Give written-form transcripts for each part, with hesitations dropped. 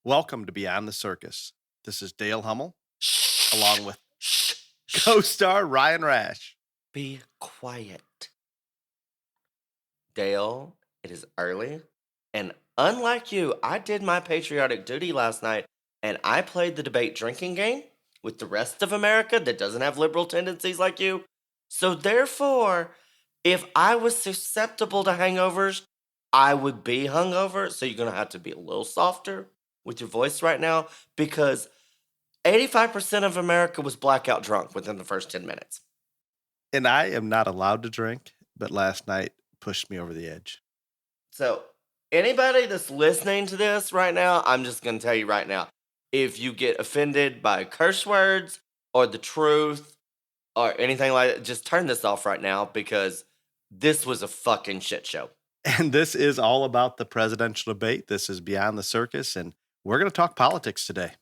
Welcome to Beyond the Circus. This is Dale Hummel, Shh, along with shh, shh. co-star Ryan Rash. Be quiet. Dale, it is early. And unlike you, I did my patriotic duty last night and I played the debate drinking game with the rest of America that doesn't have liberal tendencies like you. So, therefore, if I was susceptible to hangovers, I would be hungover. So, you're going to have to be a little softer with your voice right now because 85% of America was blackout drunk within the first 10 minutes. And I am not allowed to drink, but last night pushed me over the edge. So, anybody that's listening to this right now, I'm just going to tell you right now, if you get offended by curse words or the truth or anything like that, just turn this off right now because this was a fucking shit show. And this is all about the presidential debate. This is Beyond the Circus, and we're going to talk politics today.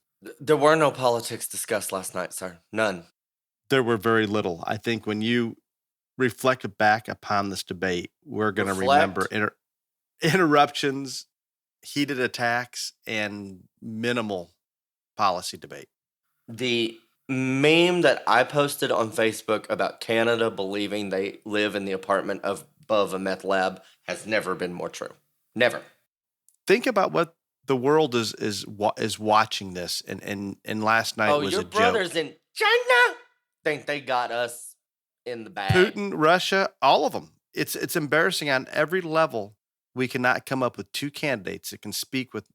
There were no politics discussed last night, sir. None. There were very little. I think when you reflect back upon this debate, we're going to remember interruptions, heated attacks, and minimal policy debate. The meme that I posted on Facebook about Canada believing they live in the apartment above a meth lab has never been more true. Never. Think about what the world is watching this, and last night was your a joke. brothers in China think they got us in the bag. Putin, Russia, all of them. It's embarrassing on every level. We cannot come up with two candidates that can speak with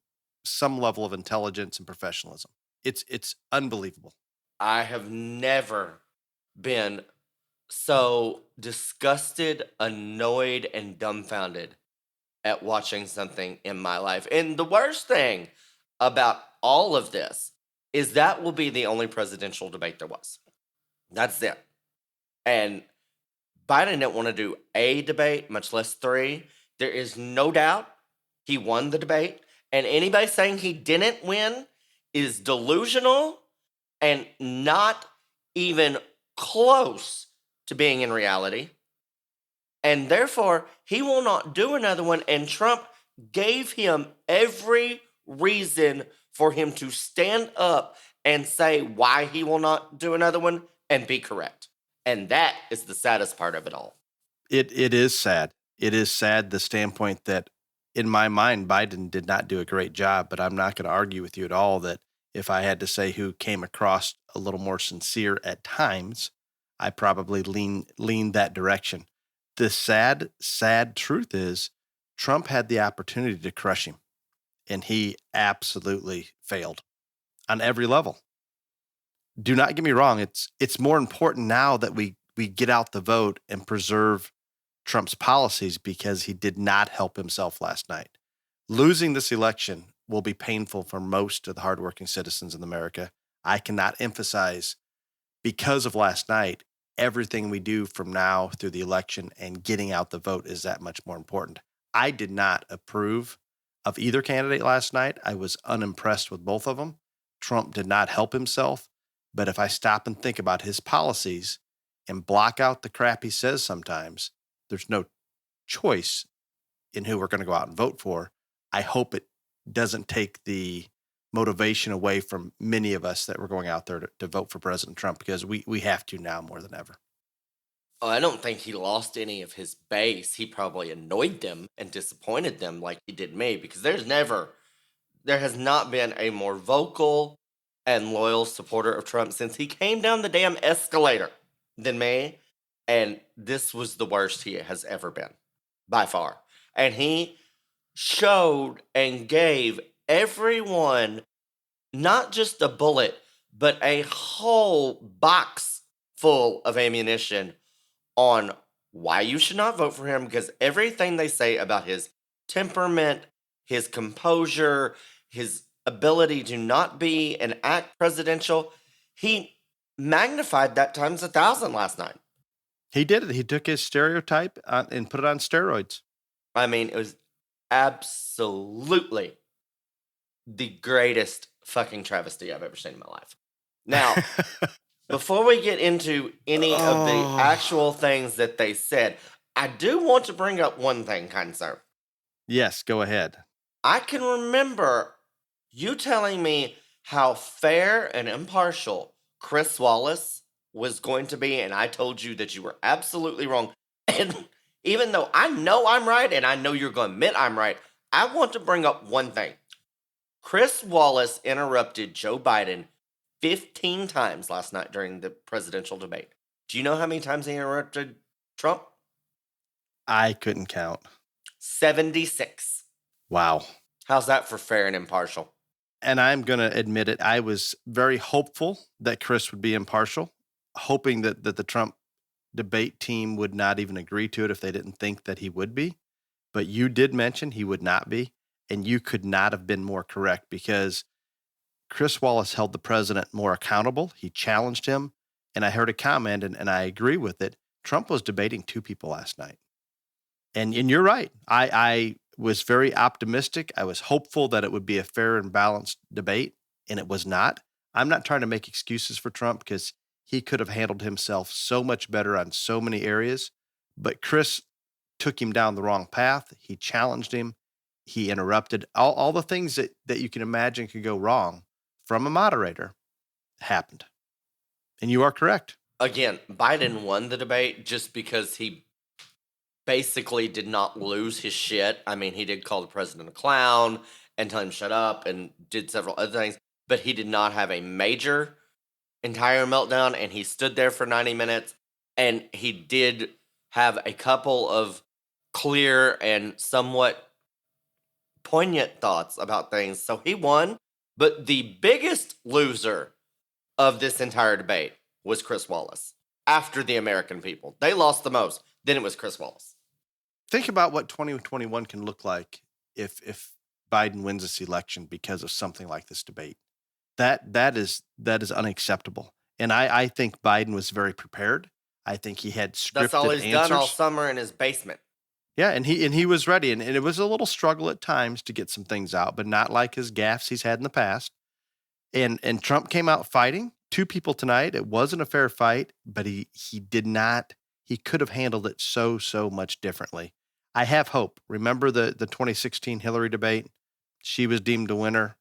some level of intelligence and professionalism. It's unbelievable. I have never been so disgusted, annoyed, and dumbfounded at watching something in my life. And the worst thing about all of this is that will be the only presidential debate there was. That's it. And Biden didn't want to do a debate, much less three. There is no doubt he won the debate. And anybody saying he didn't win is delusional and not even close to being in reality. And therefore, he will not do another one. And Trump gave him every reason for him to stand up and say why he will not do another one and be correct. And that is the saddest part of it all. It is sad. It is sad, the standpoint that, in my mind, Biden did not do a great job, but I'm not going to argue with you at all that if I had to say who came across a little more sincere at times, I probably lean that direction. The sad truth is Trump had the opportunity to crush him, and he absolutely failed on every level. Do not get me wrong. It's more important now that we get out the vote and preserve Trump's policies because he did not help himself last night. Losing this election will be painful for most of the hardworking citizens in America. I cannot emphasize, because of last night, everything we do from now through the election and getting out the vote is that much more important. I did not approve of either candidate last night. I was unimpressed with both of them. Trump did not help himself. But if I stop and think about his policies and block out the crap he says sometimes, there's no choice in who we're going to go out and vote for. I hope it doesn't take the motivation away from many of us that were going out there to vote for President Trump, because we have to now more than ever. Oh, I don't think he lost any of his base. He probably annoyed them and disappointed them like he did me, because there has not been a more vocal and loyal supporter of Trump since he came down the damn escalator than me. And this was the worst he has ever been, by far. And he showed and gave everyone not just a bullet, but a whole box full of ammunition on why you should not vote for him, because everything they say about his temperament, his composure, his ability to not be and act presidential, he magnified that times 1,000 last night. He did it. He took his stereotype and put it on steroids. I mean, it was absolutely the greatest fucking travesty I've ever seen in my life. Now, before we get into any of the actual things that they said, I do want to bring up one thing, kind sir. Yes, go ahead. I can remember You telling me how fair and impartial Chris Wallace was going to be, and I told you that you were absolutely wrong. And even though I know I'm right, and I know you're going to admit I'm right, I want to bring up one thing. Chris Wallace interrupted Joe Biden 15 times last night during the presidential debate. Do you know how many times he interrupted Trump? I couldn't count. 76. Wow. How's that for fair and impartial? And I'm going to admit it. I was very hopeful that Chris would be impartial, hoping that the Trump debate team would not even agree to it if they didn't think that he would be. But you did mention he would not be. And you could not have been more correct because Chris Wallace held the president more accountable. He challenged him. And I heard a comment, and I agree with it. Trump was debating two people last night. And you're right. I was very optimistic. I was hopeful that it would be a fair and balanced debate, and it was not. I'm not trying to make excuses for Trump because he could have handled himself so much better on so many areas. But Chris took him down the wrong path. He challenged him. He interrupted. All the things that you can imagine could go wrong from a moderator happened. And you are correct. Again, Biden won the debate just because he basically did not lose his shit. I mean, he did call the president a clown and tell him shut up and did several other things, but he did not have a major entire meltdown, and he stood there for 90 minutes, and he did have a couple of clear and somewhat poignant thoughts about things. So he won, but the biggest loser of this entire debate was Chris Wallace. After the American people, they lost the most. Then it was Chris Wallace. Think about what 2021 can look like if Biden wins this election because of something like this debate. That is unacceptable. And I think Biden was very prepared. I think he had That's all scripted he's done all answers. summer in his basement. Yeah, and he was ready. And it was a little struggle at times to get some things out, but not like his gaffes he's had in the past. And Trump came out fighting. Two people tonight. It wasn't a fair fight, but he did not. He could have handled it so much differently. I have hope. Remember the 2016 Hillary debate? She was deemed a winner.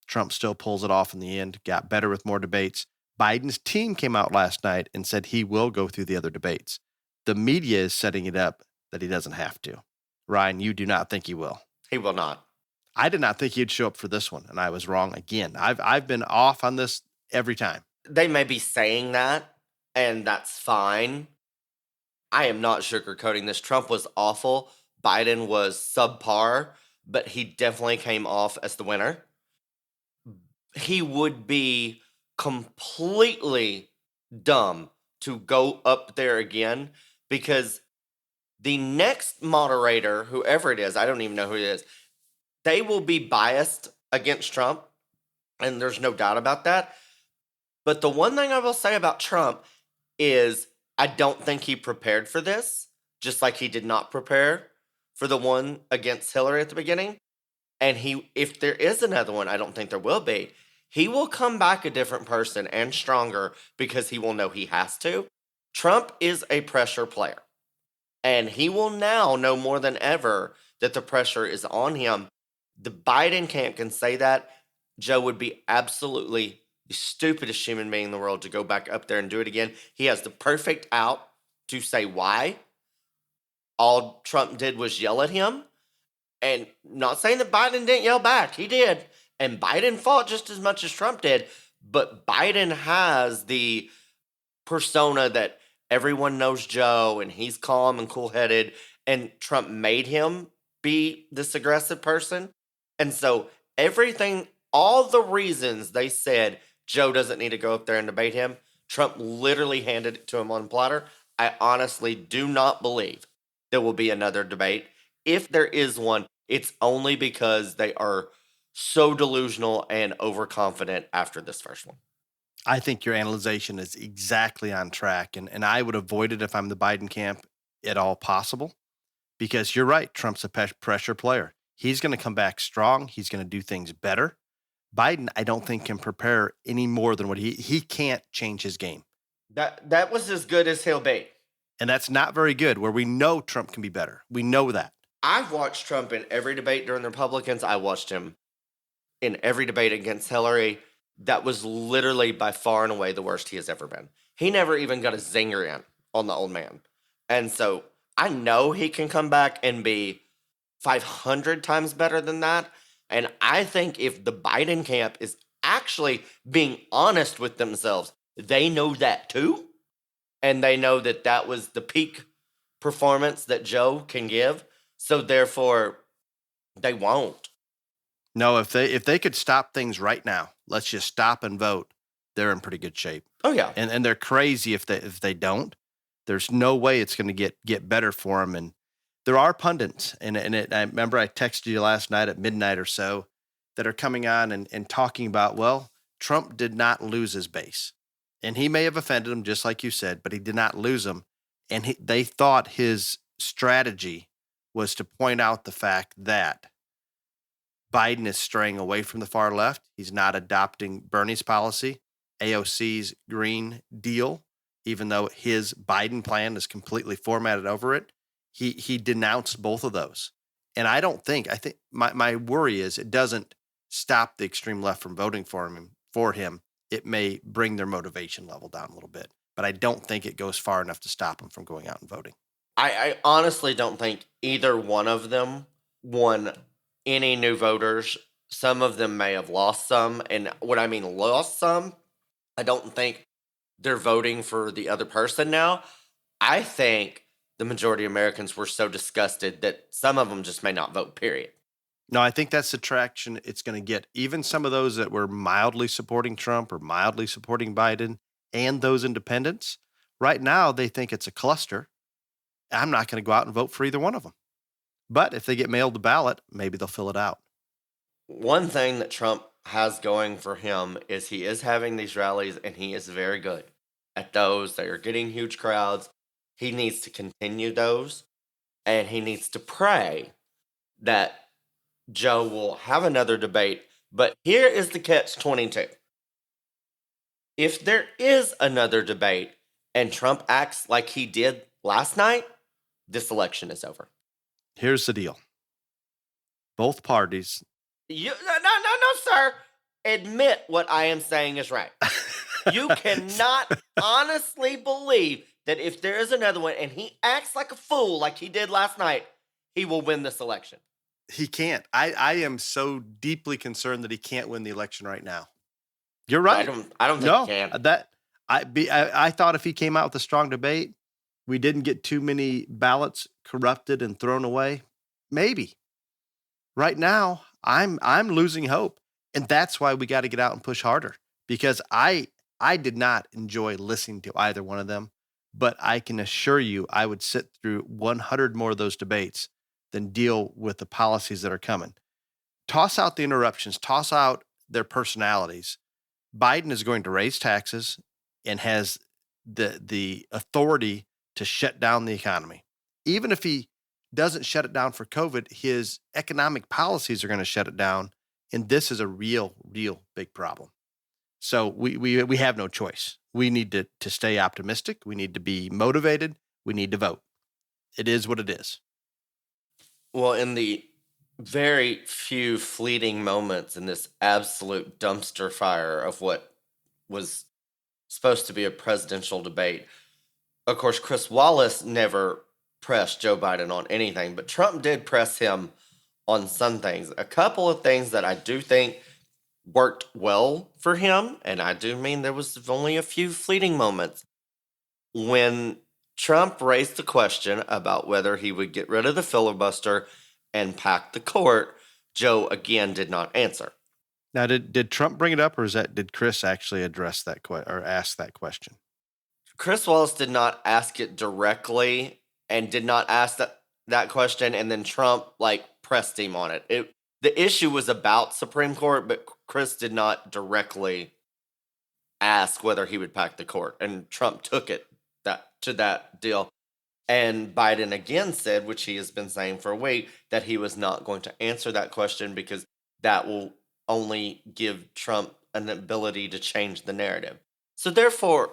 Trump still pulls it off in the end, got better with more debates. Biden's team came out last night and said he will go through the other debates. The media is setting it up that he doesn't have to. Ryan, you do not think he will. He will not. I did not think he'd show up for this one, and I was wrong again. I've been off on this every time. They may be saying that, and that's fine. I am not sugarcoating this. Trump was awful. Biden was subpar, but he definitely came off as the winner. He would be completely dumb to go up there again because the next moderator, whoever it is, I don't even know who it is, they will be biased against Trump, and there's no doubt about that. But the one thing I will say about Trump is I don't think he prepared for this, just like he did not prepare for the one against Hillary at the beginning. And if there is another one, I don't think there will be. He will come back a different person and stronger because he will know he has to. Trump is a pressure player, and he will now know more than ever that the pressure is on him. The Biden camp can say that. Joe would be absolutely the stupidest human being in the world to go back up there and do it again. He has the perfect out to say why. All Trump did was yell at him. And not saying that Biden didn't yell back. He did. And Biden fought just as much as Trump did. But Biden has the persona that everyone knows Joe, and he's calm and cool-headed. And Trump made him be this aggressive person. And so everything, all the reasons they said Joe doesn't need to go up there and debate him, Trump literally handed it to him on a platter. I honestly do not believe there will be another debate. If there is one, it's only because they are so delusional and overconfident after this first one. I think your analyzation is exactly on track, and I would avoid it if I'm the Biden camp at all possible, because you're right. Trump's a pressure player. He's going to come back strong. He's going to do things better. Biden, I don't think, can prepare any more than what he can't change his game. That was as good as he'll be. And that's not very good, where we know Trump can be better. We know that. I've watched Trump in every debate during the Republicans. I watched him in every debate against Hillary, that was literally by far and away the worst he has ever been. He never even got a zinger in on the old man. And so I know he can come back and be 500 times better than that. And I think if the Biden camp is actually being honest with themselves, they know that too. And they know that that was the peak performance that Joe can give. So therefore, they won't. No, if they could stop things right now, let's just stop and vote, they're in pretty good shape. Oh, yeah. And they're crazy if they don't. There's no way it's going to get better for them. And there are pundits, I remember I texted you last night at midnight or so, that are coming on and talking about, well, Trump did not lose his base, and he may have offended them, just like you said, but he did not lose them. And they thought his strategy was to point out the fact that Biden is straying away from the far left. He's not adopting Bernie's policy, AOC's Green Deal, even though his Biden plan is completely formatted over it. He denounced both of those. And I think my worry is it doesn't stop the extreme left from voting for him. It may bring their motivation level down a little bit, but I don't think it goes far enough to stop them from going out and voting. I honestly don't think either one of them won any new voters. Some of them may have lost some. And what I mean, lost some, I don't think they're voting for the other person now. I think the majority of Americans were so disgusted that some of them just may not vote, period. No, I think that's the traction it's going to get. Even some of those that were mildly supporting Trump or mildly supporting Biden and those independents, right now they think it's a cluster. I'm not going to go out and vote for either one of them. But if they get mailed the ballot, maybe they'll fill it out. One thing that Trump has going for him is he is having these rallies and he is very good at those. They are getting huge crowds. He needs to continue those and he needs to pray that Joe will have another debate. But here is the catch 22. If there is another debate and Trump acts like he did last night, this election is over. Here's the deal. Both parties. No, sir. Admit what I am saying is right. You cannot honestly believe that if there is another one and he acts like a fool like he did last night, he will win this election. He can't. I am so deeply concerned that he can't win the election right now. You're right. I don't think he can. I thought if he came out with a strong debate, we didn't get too many ballots corrupted and thrown away. Maybe. Right now, I'm losing hope. And that's why we got to get out and push harder, because I did not enjoy listening to either one of them, but I can assure you I would sit through 100 more of those debates than deal with the policies that are coming. Toss out the interruptions, toss out their personalities. Biden is going to raise taxes and has the authority to shut down the economy. Even if he doesn't shut it down for COVID, his economic policies are going to shut it down. And this is a real big problem. So we have no choice. We need to stay optimistic. We need to be motivated. We need to vote. It is what it is. Well, in the very few fleeting moments in this absolute dumpster fire of what was supposed to be a presidential debate, of course, Chris Wallace never pressed Joe Biden on anything, but Trump did press him on some things. A couple of things that I do think worked well for him, and I do mean there was only a few fleeting moments. When Trump raised the question about whether he would get rid of the filibuster and pack the court, Joe again did not answer. Now, did Trump bring it up, or did Chris actually address that or ask that question? Chris Wallace did not ask it directly and did not ask that question, and then Trump pressed him on it. The issue was about Supreme Court, but Chris did not directly ask whether he would pack the court, and Trump took it to that deal. And Biden again said, which he has been saying for a week, that he was not going to answer that question because that will only give Trump an ability to change the narrative. So therefore,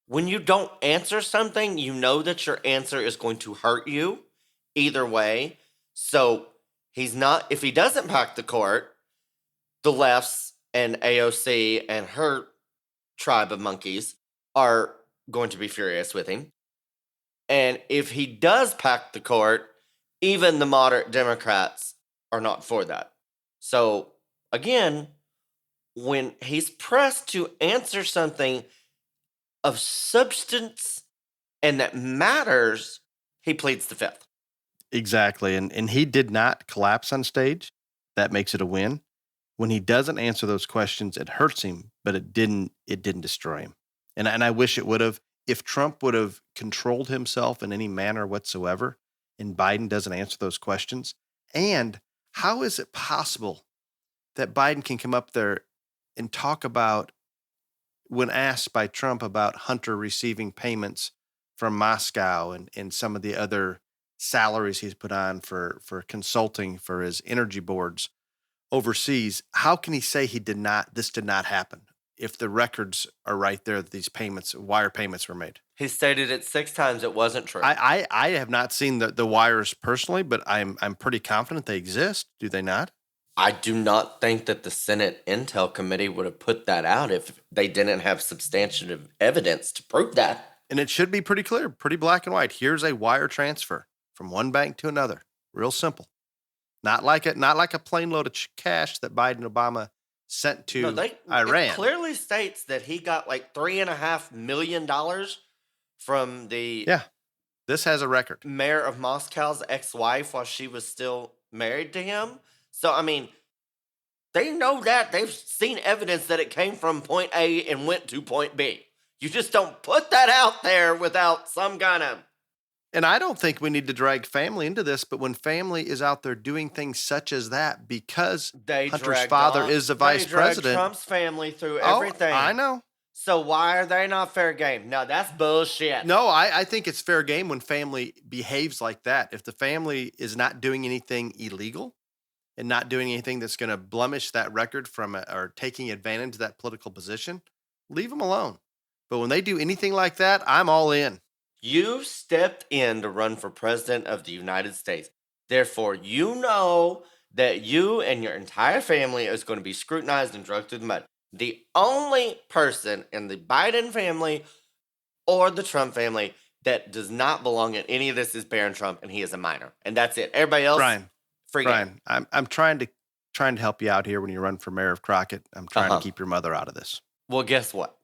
when you don't answer something, you know that your answer is going to hurt you either way. So if he doesn't pack the court, the lefts and AOC and her tribe of monkeys are going to be furious with him. And if he does pack the court, even the moderate Democrats are not for that. So, again, when he's pressed to answer something of substance and that matters, he pleads the fifth. Exactly. And he did not collapse on stage. That makes it a win. When he doesn't answer those questions, it hurts him, but it didn't destroy him. And I wish it would have. If Trump would have controlled himself in any manner whatsoever, and Biden doesn't answer those questions. And how is it possible that Biden can come up there and talk about, when asked by Trump about Hunter receiving payments from Moscow and some of the other salaries he's put on for consulting for his energy boards overseas, how can he say this did not happen if the records are right there that these wire payments were made? He stated it 6 times. It wasn't true. I have not seen the wires personally, but I'm pretty confident they exist. Do they not? I do not think that the Senate Intel Committee would have put that out if they didn't have substantive evidence to prove that. And it should be pretty clear, pretty black and white. Here's a wire transfer from one bank to another. Real simple. Not like a plane load of cash that Biden and Obama sent to Iran. It clearly states that he got like $3.5 million from the This has a record. mayor of Moscow's ex-wife while she was still married to him. So, I mean, they know that. They've seen evidence that it came from point A and went to point B. You just don't put that out there without some kind of... And I don't think we need to drag family into this, but when family is out there doing things such as that because Hunter's father is the vice president. Trump's family through everything. I know. So why are they not fair game? No, that's bullshit. No, I think it's fair game when family behaves like that. If the family is not doing anything illegal and not doing anything that's going to blemish that record or taking advantage of that political position, leave them alone. But when they do anything like that, I'm all in. You stepped in to run for president of the United States. Therefore, you know that you and your entire family is going to be scrutinized and dragged through the mud. The only person in the Biden family or the Trump family that does not belong in any of this is Barron Trump, and he is a minor. And that's it. Everybody else, Brian, I'm trying to help you out here when you run for mayor of Crockett. I'm trying to keep your mother out of this. Well, guess what?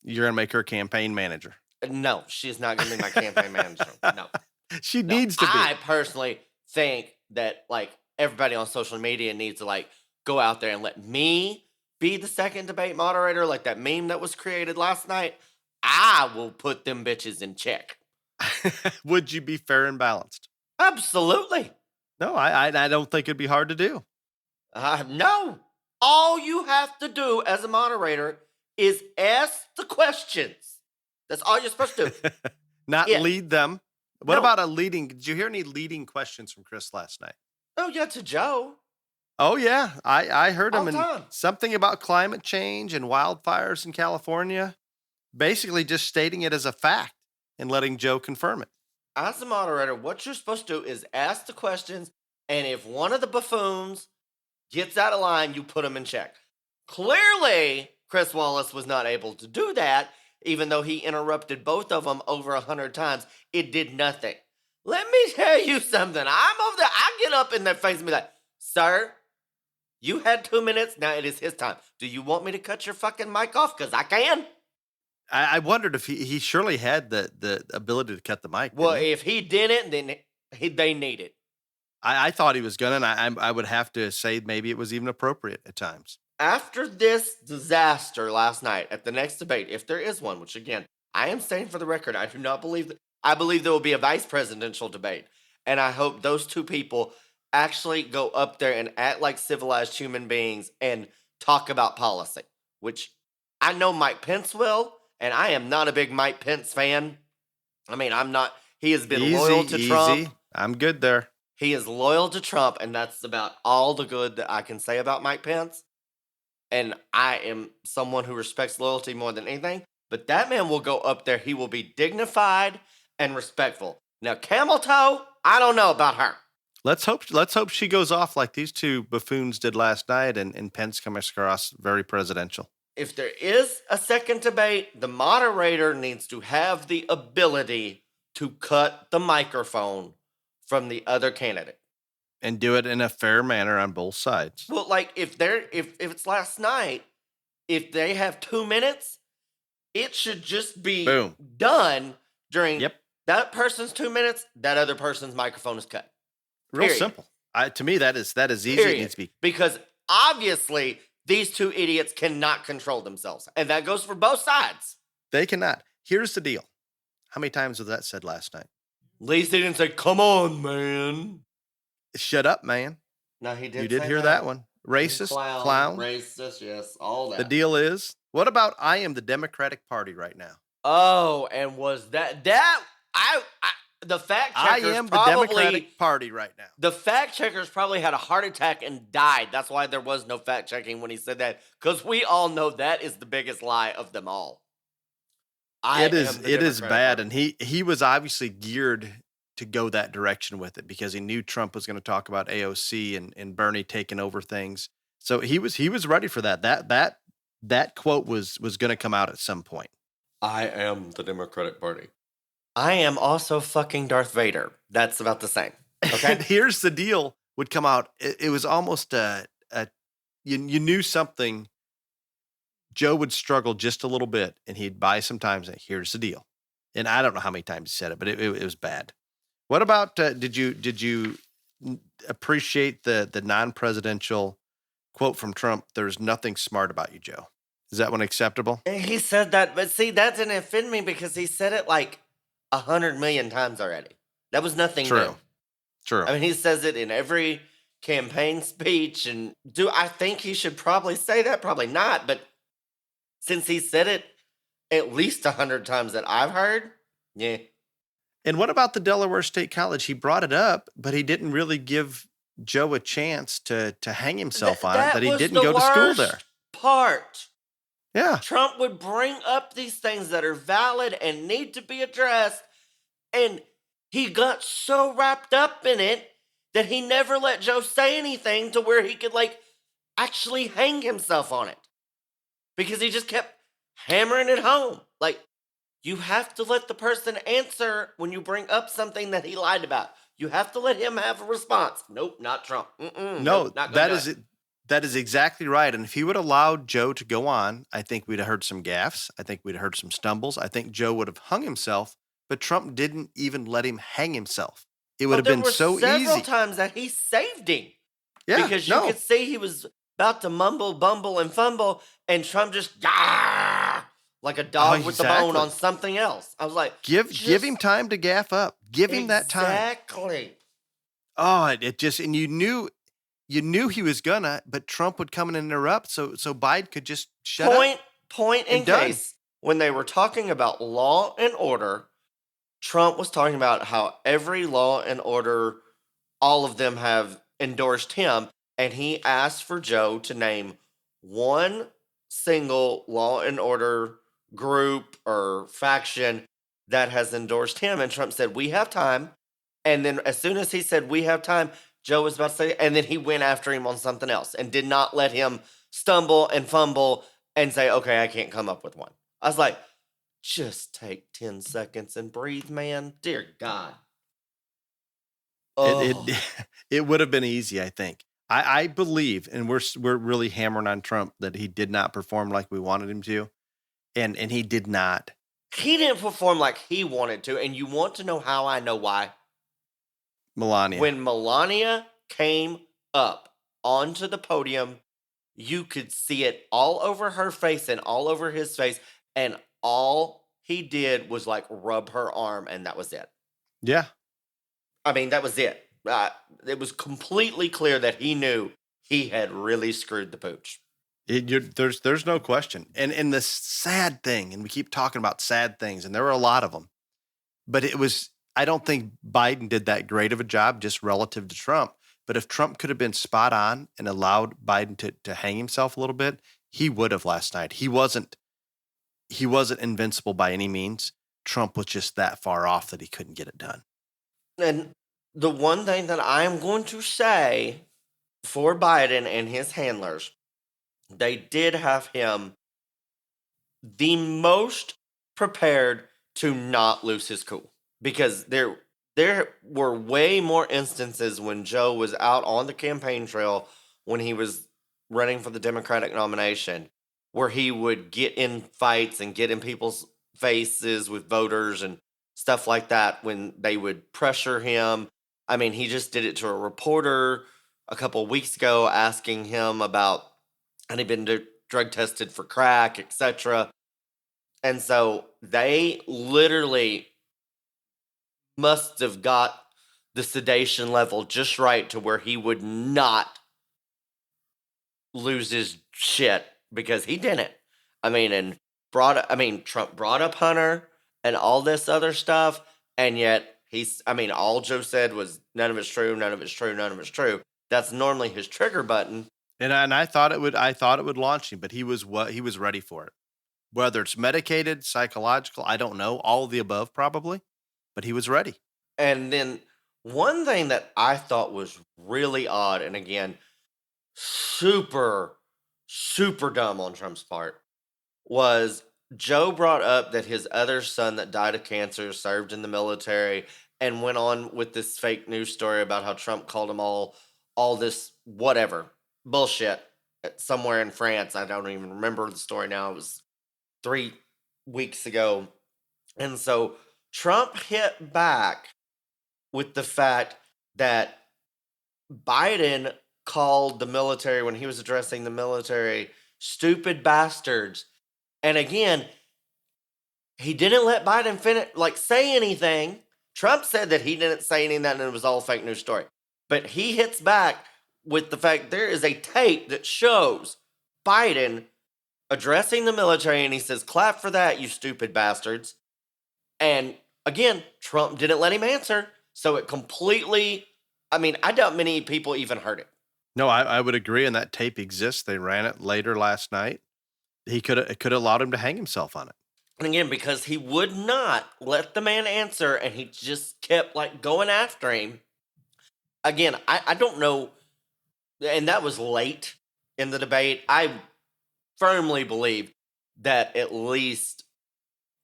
You're going to make her campaign manager. No, she's not going to be my campaign manager. No. She needs to be. I personally think that, like, everybody on social media needs to, like, go out there and let me be the second debate moderator, like that meme that was created last night. I will put them bitches in check. Would you be fair and balanced? Absolutely. No, I don't think it'd be hard to do. No. All you have to do as a moderator is ask the questions. That's all you're supposed to do. Not lead them. What about did you hear any leading questions from Chris last night? Oh, yeah, to Joe. Oh, yeah. I heard him. And something about climate change and wildfires in California. Basically just stating it as a fact and letting Joe confirm it. As a moderator, what you're supposed to do is ask the questions, and if one of the buffoons gets out of line, you put them in check. Clearly, Chris Wallace was not able to do that, even though he interrupted both of them over 100 times. It did nothing. Let me tell you something. I'm over there. I get up in their face and be like, sir, you had 2 minutes. Now it is his time. Do you want me to cut your fucking mic off? Because I can. I wondered if he surely had the ability to cut the mic. Well, if he didn't, then they need it. I thought he was going to, and I would have to say maybe it was even appropriate at times. After this disaster last night at the next debate, if there is one, which again, I am saying for the record, I do not believe that. I believe there will be a vice presidential debate. And I hope those two people actually go up there and act like civilized human beings and talk about policy, which I know Mike Pence will. And I am not a big Mike Pence fan. I mean, I'm not. He has been loyal to Trump. I'm good there. He is loyal to Trump, and that's about all the good that I can say about Mike Pence. And I am someone who respects loyalty more than anything. But that man will go up there. He will be dignified and respectful. Now, Camel Toe, I don't know about her. Let's hope she goes off like these two buffoons did last night, and Pence comes across very presidential. If there is a second debate, the moderator needs to have the ability to cut the microphone from the other candidate. And do it in a fair manner on both sides. Well, like if it's last night, if they have 2 minutes, it should just be Boom. done during Yep. that person's 2 minutes, that other person's microphone is cut. Real Period. simple. To me, that is easy. Period. It needs to be. Because obviously these two idiots cannot control themselves. And that goes for both sides. They cannot. Here's the deal. How many times was that said last night? At least he didn't say, "Come on, man." Shut up, man. No, he did. You did say hear that one. Racist, clown. Racist, yes, all that. The deal is, what about I am the Democratic Party right now? Oh, and was that I the fact I checkers am the probably Democratic Party right now. the fact checkers probably had a heart attack and died. That's why there was no fact checking when he said that, because we all know that is the biggest lie of them all. It is bad, and he was obviously geared to go that direction with it because he knew Trump was going to talk about AOC and Bernie taking over things. So he was ready for that. That quote was going to come out at some point. I am the Democratic Party. I am also fucking Darth Vader. That's about the same. Okay. And here's the deal: would come out. It was almost you knew something. Joe would struggle just a little bit, and he'd buy some time. And say, here's the deal, and I don't know how many times he said it, but it was bad. What about did you appreciate the non-presidential quote from Trump? There's nothing smart about you, Joe. Is that one acceptable? He said that, but see, that didn't offend me because he said it like 100 million times already. That was nothing new. True. I mean, he says it in every campaign speech, and do I think he should probably say that? Probably not, but since he said it at least 100 times that I've heard, yeah. And what about the Delaware State College? He brought it up, but he didn't really give Joe a chance to hang himself on it, that he didn't go to school there. Part. Yeah. Trump would bring up these things that are valid and need to be addressed, and he got so wrapped up in it that he never let Joe say anything to where he could like actually hang himself on it. Because he just kept hammering it home. Like, you have to let the person answer when you bring up something that he lied about. You have to let him have a response. Nope, not Trump. No, nope, not that is it. That is exactly right. And if he would have allowed Joe to go on, I think we'd have heard some gaffes. I think we'd have heard some stumbles. I think Joe would have hung himself, but Trump didn't even let him hang himself. It would have been so there were several easy. times that he saved him. Yeah, because you could see he was about to mumble, bumble, and fumble, and Trump just like a dog with the bone on something else. I was like, give him time to gaff up. Give him that time. Exactly. Oh, it just, and you knew he was gonna, but Trump would come and interrupt, so Biden could just shut up. Point in case, when they were talking about law and order, Trump was talking about how every law and order, all of them have endorsed him, and he asked for Joe to name one single law and order group or faction that has endorsed him, and Trump said, "We have time." And then as soon as he said, "We have time," Joe was about to say, and then he went after him on something else and did not let him stumble and fumble and say, "Okay, I can't come up with one." I was like, just take 10 seconds and breathe, man. Dear God. Oh. It would have been easy, I think. I believe, and we're really hammering on Trump that he did not perform like we wanted him to, and he did not. He didn't perform like he wanted to, and you want to know how I know why? Melania. When Melania came up onto the podium, you could see it all over her face and all over his face, and all he did was like rub her arm, and that was it. Yeah. I mean, that was it. It was completely clear that he knew he had really screwed the pooch. There's no question. And the sad thing, and we keep talking about sad things, and there were a lot of them, but I don't think Biden did that great of a job just relative to Trump. But if Trump could have been spot on and allowed Biden to hang himself a little bit, he would have last night. He wasn't invincible by any means. Trump was just that far off that he couldn't get it done. And the one thing that I am going to say for Biden and his handlers, they did have him the most prepared to not lose his cool, because there were way more instances when Joe was out on the campaign trail when he was running for the Democratic nomination, where he would get in fights and get in people's faces with voters and stuff like that when they would pressure him. I mean, he just did it to a reporter a couple of weeks ago, asking him about had he been drug tested for crack, etc. And so they literally must have got the sedation level just right to where he would not lose his shit, because he didn't. I mean, Trump brought up Hunter and all this other stuff, and yet all Joe said was none of it's true, none of it's true, none of it's true. That's normally his trigger button. And I thought it would launch him, but he was ready for it. Whether it's medicated, psychological, I don't know, all of the above probably, but he was ready. And then one thing that I thought was really odd, and again, super, super dumb on Trump's part, was Joe brought up that his other son that died of cancer served in the military, and went on with this fake news story about how Trump called him all this whatever bullshit somewhere in France. I don't even remember the story now. It was 3 weeks ago. And so Trump hit back with the fact that Biden called the military, when he was addressing the military, stupid bastards. And again, he didn't let Biden say anything. Trump said that he didn't say anything, and it was all a fake news story. But he hits back with the fact there is a tape that shows Biden addressing the military, and he says, "Clap for that, you stupid bastards." And again, Trump didn't let him answer. So it completely, I doubt many people even heard it. No, I would agree, and that tape exists. They ran it later last night. It could have allowed him to hang himself on it. And again, because he would not let the man answer, and he just kept going after him. Again, I don't know. And that was late in the debate. I firmly believe that at least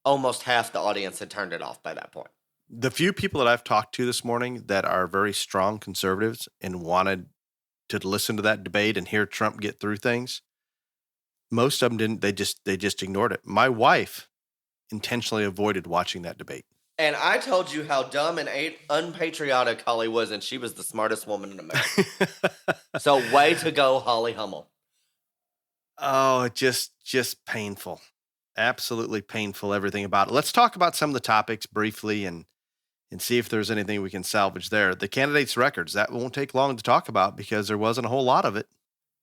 almost half the audience had turned it off by that point. The few people that I've talked to this morning that are very strong conservatives and wanted to listen to that debate and hear Trump get through things, most of them didn't. They just ignored it. My wife intentionally avoided watching that debate. And I told you how dumb and unpatriotic Holly was, and she was the smartest woman in America. So way to go, Holly Hummel. Oh, just painful. Absolutely painful, everything about it. Let's talk about some of the topics briefly and see if there's anything we can salvage there. The candidates' records, that won't take long to talk about because there wasn't a whole lot of it.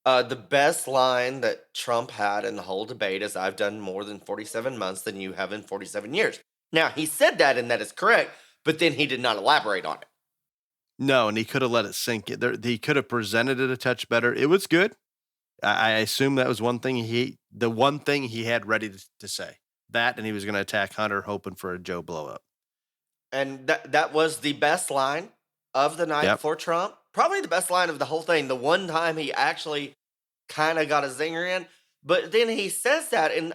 The best line that Trump had in the whole debate is, "I've done more than 47 months than you have in 47 years. Now, he said that, and that is correct, but then he did not elaborate on it. No, and he could have let it sink. He could have presented it a touch better. It was good. I assume that was the one thing he had ready to say. That, and he was going to attack Hunter, hoping for a Joe blow up. And that was the best line of the night for Trump. Probably the best line of the whole thing. The one time he actually kind of got a zinger in. But then he says that, and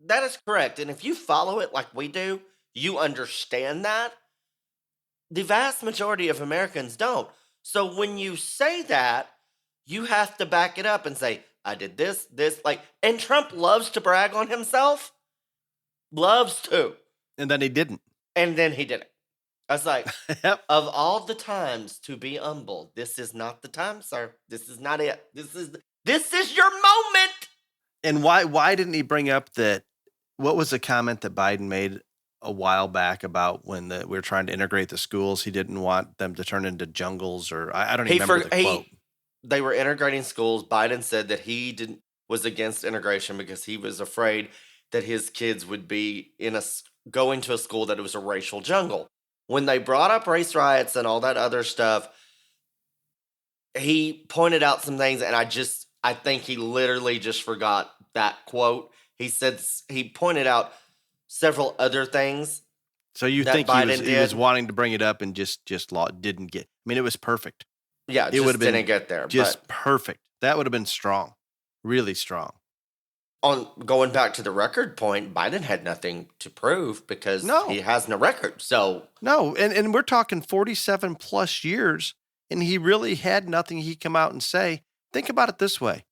that is correct. And if you follow it like we do, you understand that. The vast majority of Americans don't. So when you say that, you have to back it up and say, "I did this, and Trump loves to brag on himself. Loves to. And then he didn't. And then he did it. I was like, Yep. Of all the times to be humble, this is not the time, sir. This is not it. This is your moment." And why didn't he bring up that? What was the comment that Biden made a while back about when we were trying to integrate the schools? He didn't want them to turn into jungles, or I don't even remember the quote. They were integrating schools. Biden said that he was against integration because he was afraid that his kids would be going to a school that it was a racial jungle. When they brought up race riots and all that other stuff, he pointed out some things, and I think he literally just forgot that quote. He said he pointed out several other things. So you that think he was Biden he was did. wanting to bring it up and just didn't get. I mean, it was perfect. Yeah, It would just have been didn't get there. But just perfect. That would have been strong, really strong. on going back to the record point, Biden had nothing to prove because No, he has no record. So no, and we're talking 47 plus years, and he really had nothing he come out and say. Think about it this way.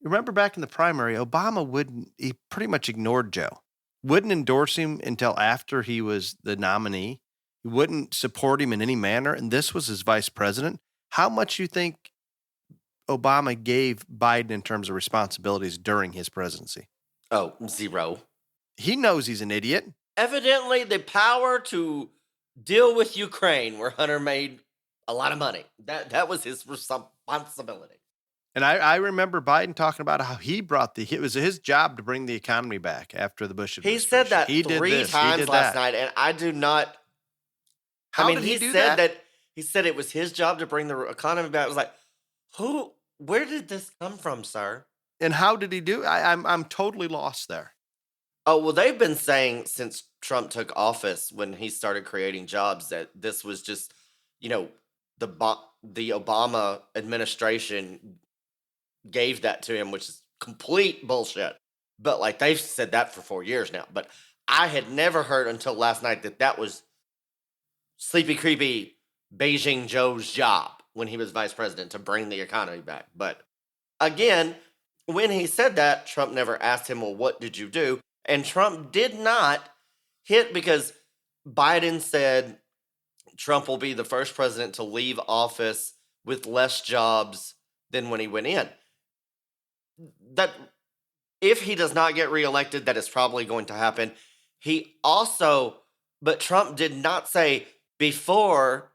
Remember back in the primary, Obama he pretty much ignored Joe. Wouldn't endorse him until after he was the nominee. He wouldn't support him in any manner, and this was his vice president. How much you think Obama gave Biden in terms of responsibilities during his presidency? oh, zero. He knows he's an idiot. Evidently, the power to deal with Ukraine, where Hunter made a lot of money. That was his responsibility. And I remember Biden talking about how it was his job to bring the economy back after the Bush He said administration. that He did three this, he times did last that. night, and I do not. I How mean, did he he do said that? that he said it was his job to bring the economy back. I was like, who? Where did this come from, sir? And how did he do? I'm totally lost there. Oh well, they've been saying since Trump took office when he started creating jobs that this was just, you know, the Obama administration gave that to him, which is complete bullshit. But like they've said that for 4 years now. But I had never heard until last night that that was sleepy, creepy Beijing Joe's job when he was vice president to bring the economy back. But again, when he said that, Trump never asked him, well, what did you do? And Trump did not hit because Biden said Trump will be the first president to leave office with less jobs than when he went in. That if he does not get reelected, that is probably going to happen. He also, but Trump did not say before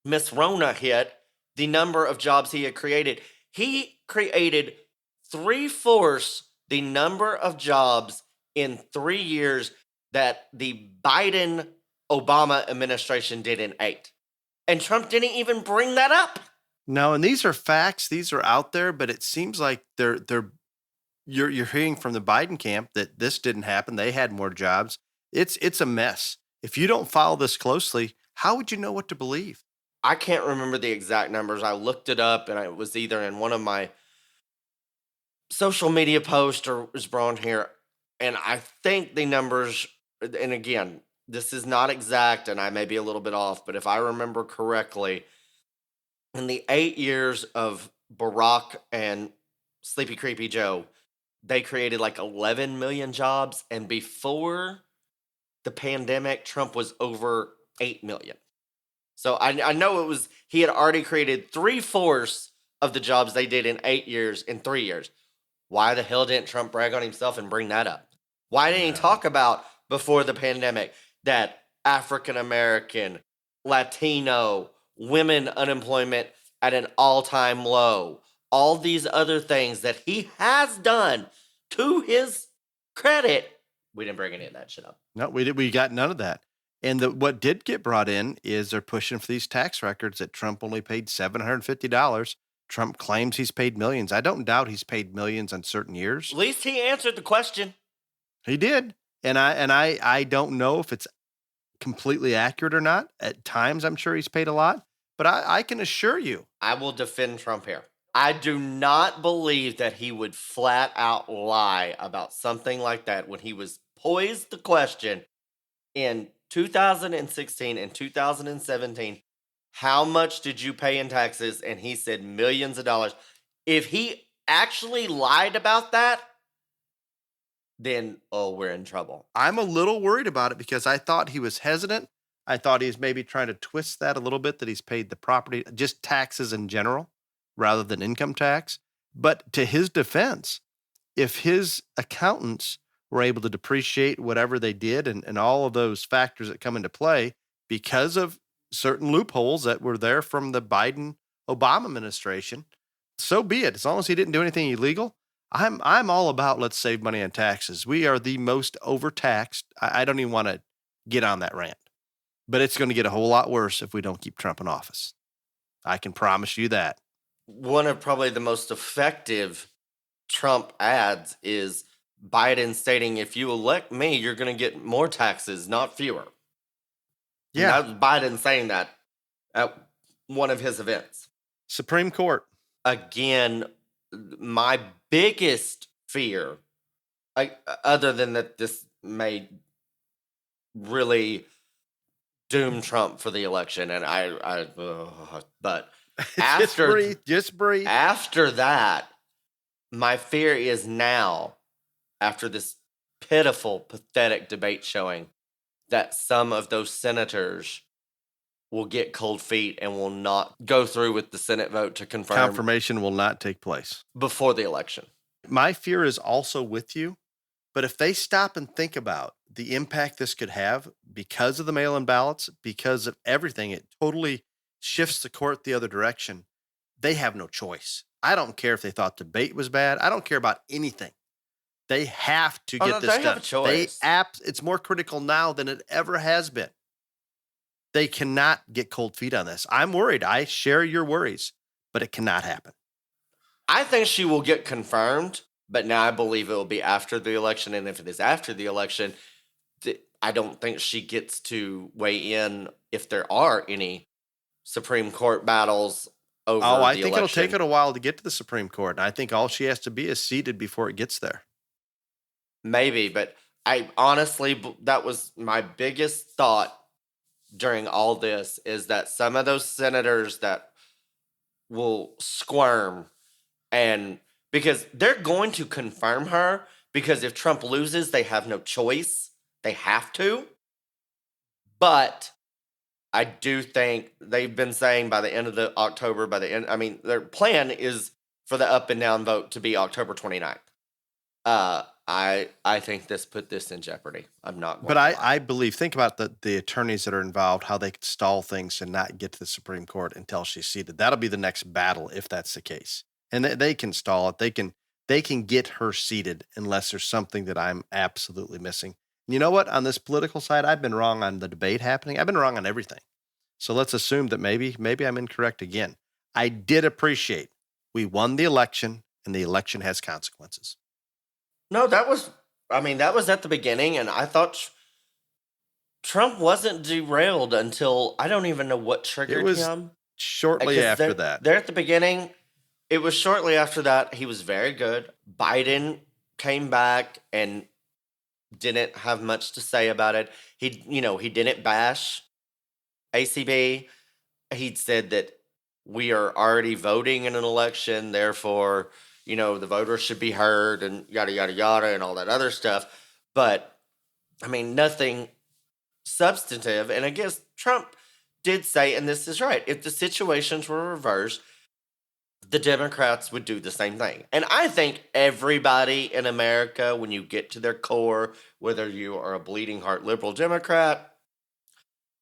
Miss Rona hit the number of jobs he had created. He created three-fourths the number of jobs in 3 years that the Biden Obama administration did in 8. And Trump didn't even bring that up. No, and these are facts. These are out there, but it seems like you're hearing from the Biden camp that this didn't happen. They had more jobs. It's a mess. If you don't follow this closely, how would you know what to believe? I can't remember the exact numbers. I looked it up and it was either in one of my social media posts or was brought here. And I think the numbers, and again, this is not exact and I may be a little bit off, but if I remember correctly, in the 8 years of Barack and Sleepy Creepy Joe, they created like 11 million jobs. And before the pandemic, Trump was over 8 million. So I know he had already created three-fourths of the jobs they did in 8 years in 3 years. Why the hell didn't Trump brag on himself and bring that up? Why didn't he talk about before the pandemic that African American, Latino, women unemployment at an all-time low? All these other things that he has done to his credit. We didn't bring any of that shit up. No, we got none of that. And what did get brought in is they're pushing for these tax records that Trump only paid $750. Trump claims he's paid millions. I don't doubt he's paid millions on certain years. At least he answered the question. He did. And I don't know if it's completely accurate or not. At times I'm sure he's paid a lot, but I can assure you. I will defend Trump here. I do not believe that he would flat out lie about something like that when he was poised the question in 2016 and 2017. How much did you pay in taxes? And he said millions of dollars. If he actually lied about that, then, oh, we're in trouble. I'm a little worried about it because I thought he was hesitant. I thought he was maybe trying to twist that a little bit, that he's paid the property, just taxes in general, rather than income tax. But to his defense, if his accountants were able to depreciate whatever they did and all of those factors that come into play because of certain loopholes that were there from the Biden Obama administration, so be it. As long as he didn't do anything illegal, I'm all about let's save money on taxes. We are the most overtaxed. I don't even want to get on that rant, but it's going to get a whole lot worse if we don't keep Trump in office. I can promise you that. One of probably the most effective Trump ads is Biden stating, if you elect me, you're going to get more taxes, not fewer. And Yeah. that was Biden saying that at one of his events. Supreme Court. Again, my biggest fear, other than that this may really doom Trump for the election, and but Just after breathe. Just breathe. after that, my fear is now, after this pitiful, pathetic debate showing, that some of those senators will get cold feet and will not go through with the Senate vote to confirm Confirmation will not take place. before the election. My fear is also with you, but if they stop and think about the impact this could have because of the mail in ballots, because of everything, it totally shifts the court the other direction. They have no choice. I don't care if they thought debate was bad. I don't care about anything. They have to Oh get no, this they have done. a choice. It's more critical now than it ever has been. They cannot get cold feet on this. I'm worried. I share your worries, but it cannot happen. I think she will get confirmed, but now I believe it will be after the election. And if it is after the election, I don't think she gets to weigh in if there are any Supreme Court battles over Oh, I the think it'll take election. it a while to get to the Supreme Court. And I think all she has to be is seated before it gets there. Maybe, but I honestly, that was my biggest thought during all this, is that some of those senators that will squirm, and because they're going to confirm her, because if Trump loses, they have no choice. They have to. But I do think they've been saying by the end of the October, by the end, I mean, their plan is for the up and down vote to be October 29th. I think this put this in jeopardy. I'm not going But to lie. I believe, think about the attorneys that are involved, how they could stall things and not get to the Supreme Court until she's seated. That'll be the next battle if that's the case. And they can stall it. They can get her seated unless there's something that I'm absolutely missing. And you know what? On this political side, I've been wrong on the debate happening. I've been wrong on everything. So let's assume that maybe I'm incorrect again. I did appreciate we won the election and the election has consequences. No, that was at the beginning, and I thought Trump wasn't derailed until I don't even know what It triggered was him. shortly Because after that. there at the beginning, it was shortly after that. He was very good. Biden came back and didn't have much to say about it. He didn't bash ACB. He'd said that we are already voting in an election, therefore, the voters should be heard and yada, yada, yada, and all that other stuff. But, I mean, nothing substantive. And I guess Trump did say, and this is right, if the situations were reversed, the Democrats would do the same thing. And I think everybody in America, when you get to their core, whether you are a bleeding heart liberal Democrat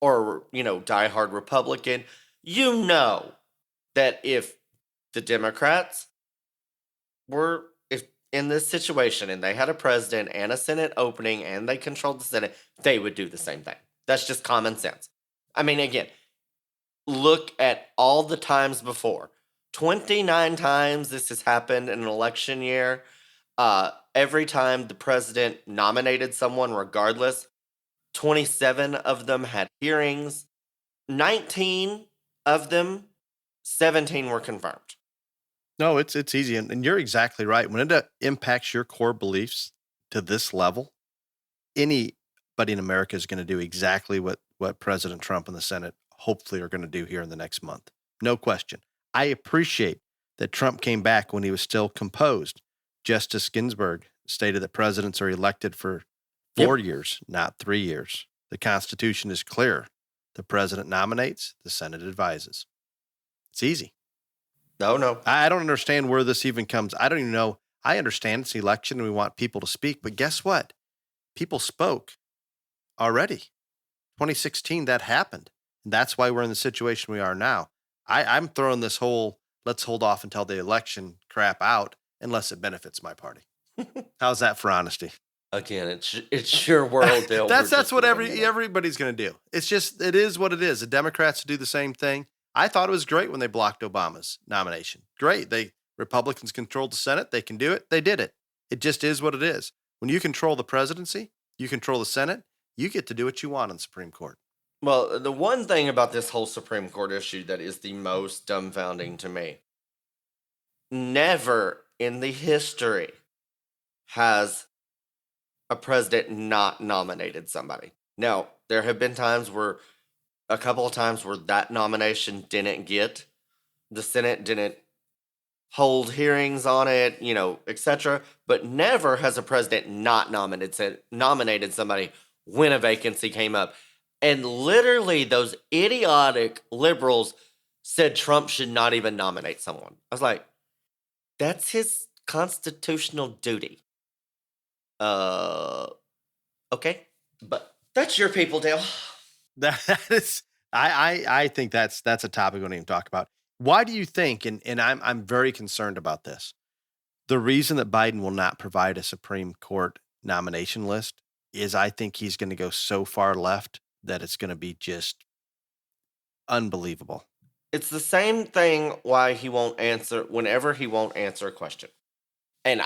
or, diehard Republican, you know that if the Democrats were if in this situation and they had a president and a Senate opening and they controlled the Senate, they would do the same thing. That's just common sense. I mean, again, look at all the times before. 29 times this has happened in an election year. Every time the president nominated someone, regardless, 27 of them had hearings. 19 of them, 17 were confirmed. No, it's easy, and you're exactly right. When it impacts your core beliefs to this level, anybody in America is going to do exactly what President Trump and the Senate hopefully are going to do here in the next month. No question. I appreciate that Trump came back when he was still composed. Justice Ginsburg stated that presidents are elected for 4 years, not 3 years. The Constitution is clear. The president nominates, the Senate advises. It's easy. No. I don't understand where this even comes. I don't even know. I understand it's election and we want people to speak, but guess what? People spoke already. 2016, that happened. And that's why we're in the situation we are now. I'm throwing this whole let's hold off until the election crap out unless it benefits my party. How's that for honesty? Again, it's your world, Dale. That's what everybody's going to do. It is what it is. The Democrats do the same thing. I thought it was great when they blocked Obama's nomination. Great. Republicans controlled the Senate. They can do it. They did it. It just is what it is. When you control the presidency, you control the Senate, you get to do what you want in the Supreme Court. Well, the one thing about this whole Supreme Court issue that is the most dumbfounding to me, never in the history has a president not nominated somebody. Now, there have been times where a couple of times where that nomination didn't get, the Senate didn't hold hearings on it, etc. But never has a president not nominated somebody when a vacancy came up. And literally, those idiotic liberals said Trump should not even nominate someone. I was like, that's his constitutional duty. Uh, okay, but that's your people, Dale. That is, I think that's a topic we don't even talk about. Why do you think? And I'm very concerned about this. The reason that Biden will not provide a Supreme Court nomination list is I think he's going to go so far left that it's going to be just unbelievable. It's the same thing why he won't answer whenever he won't answer a question. And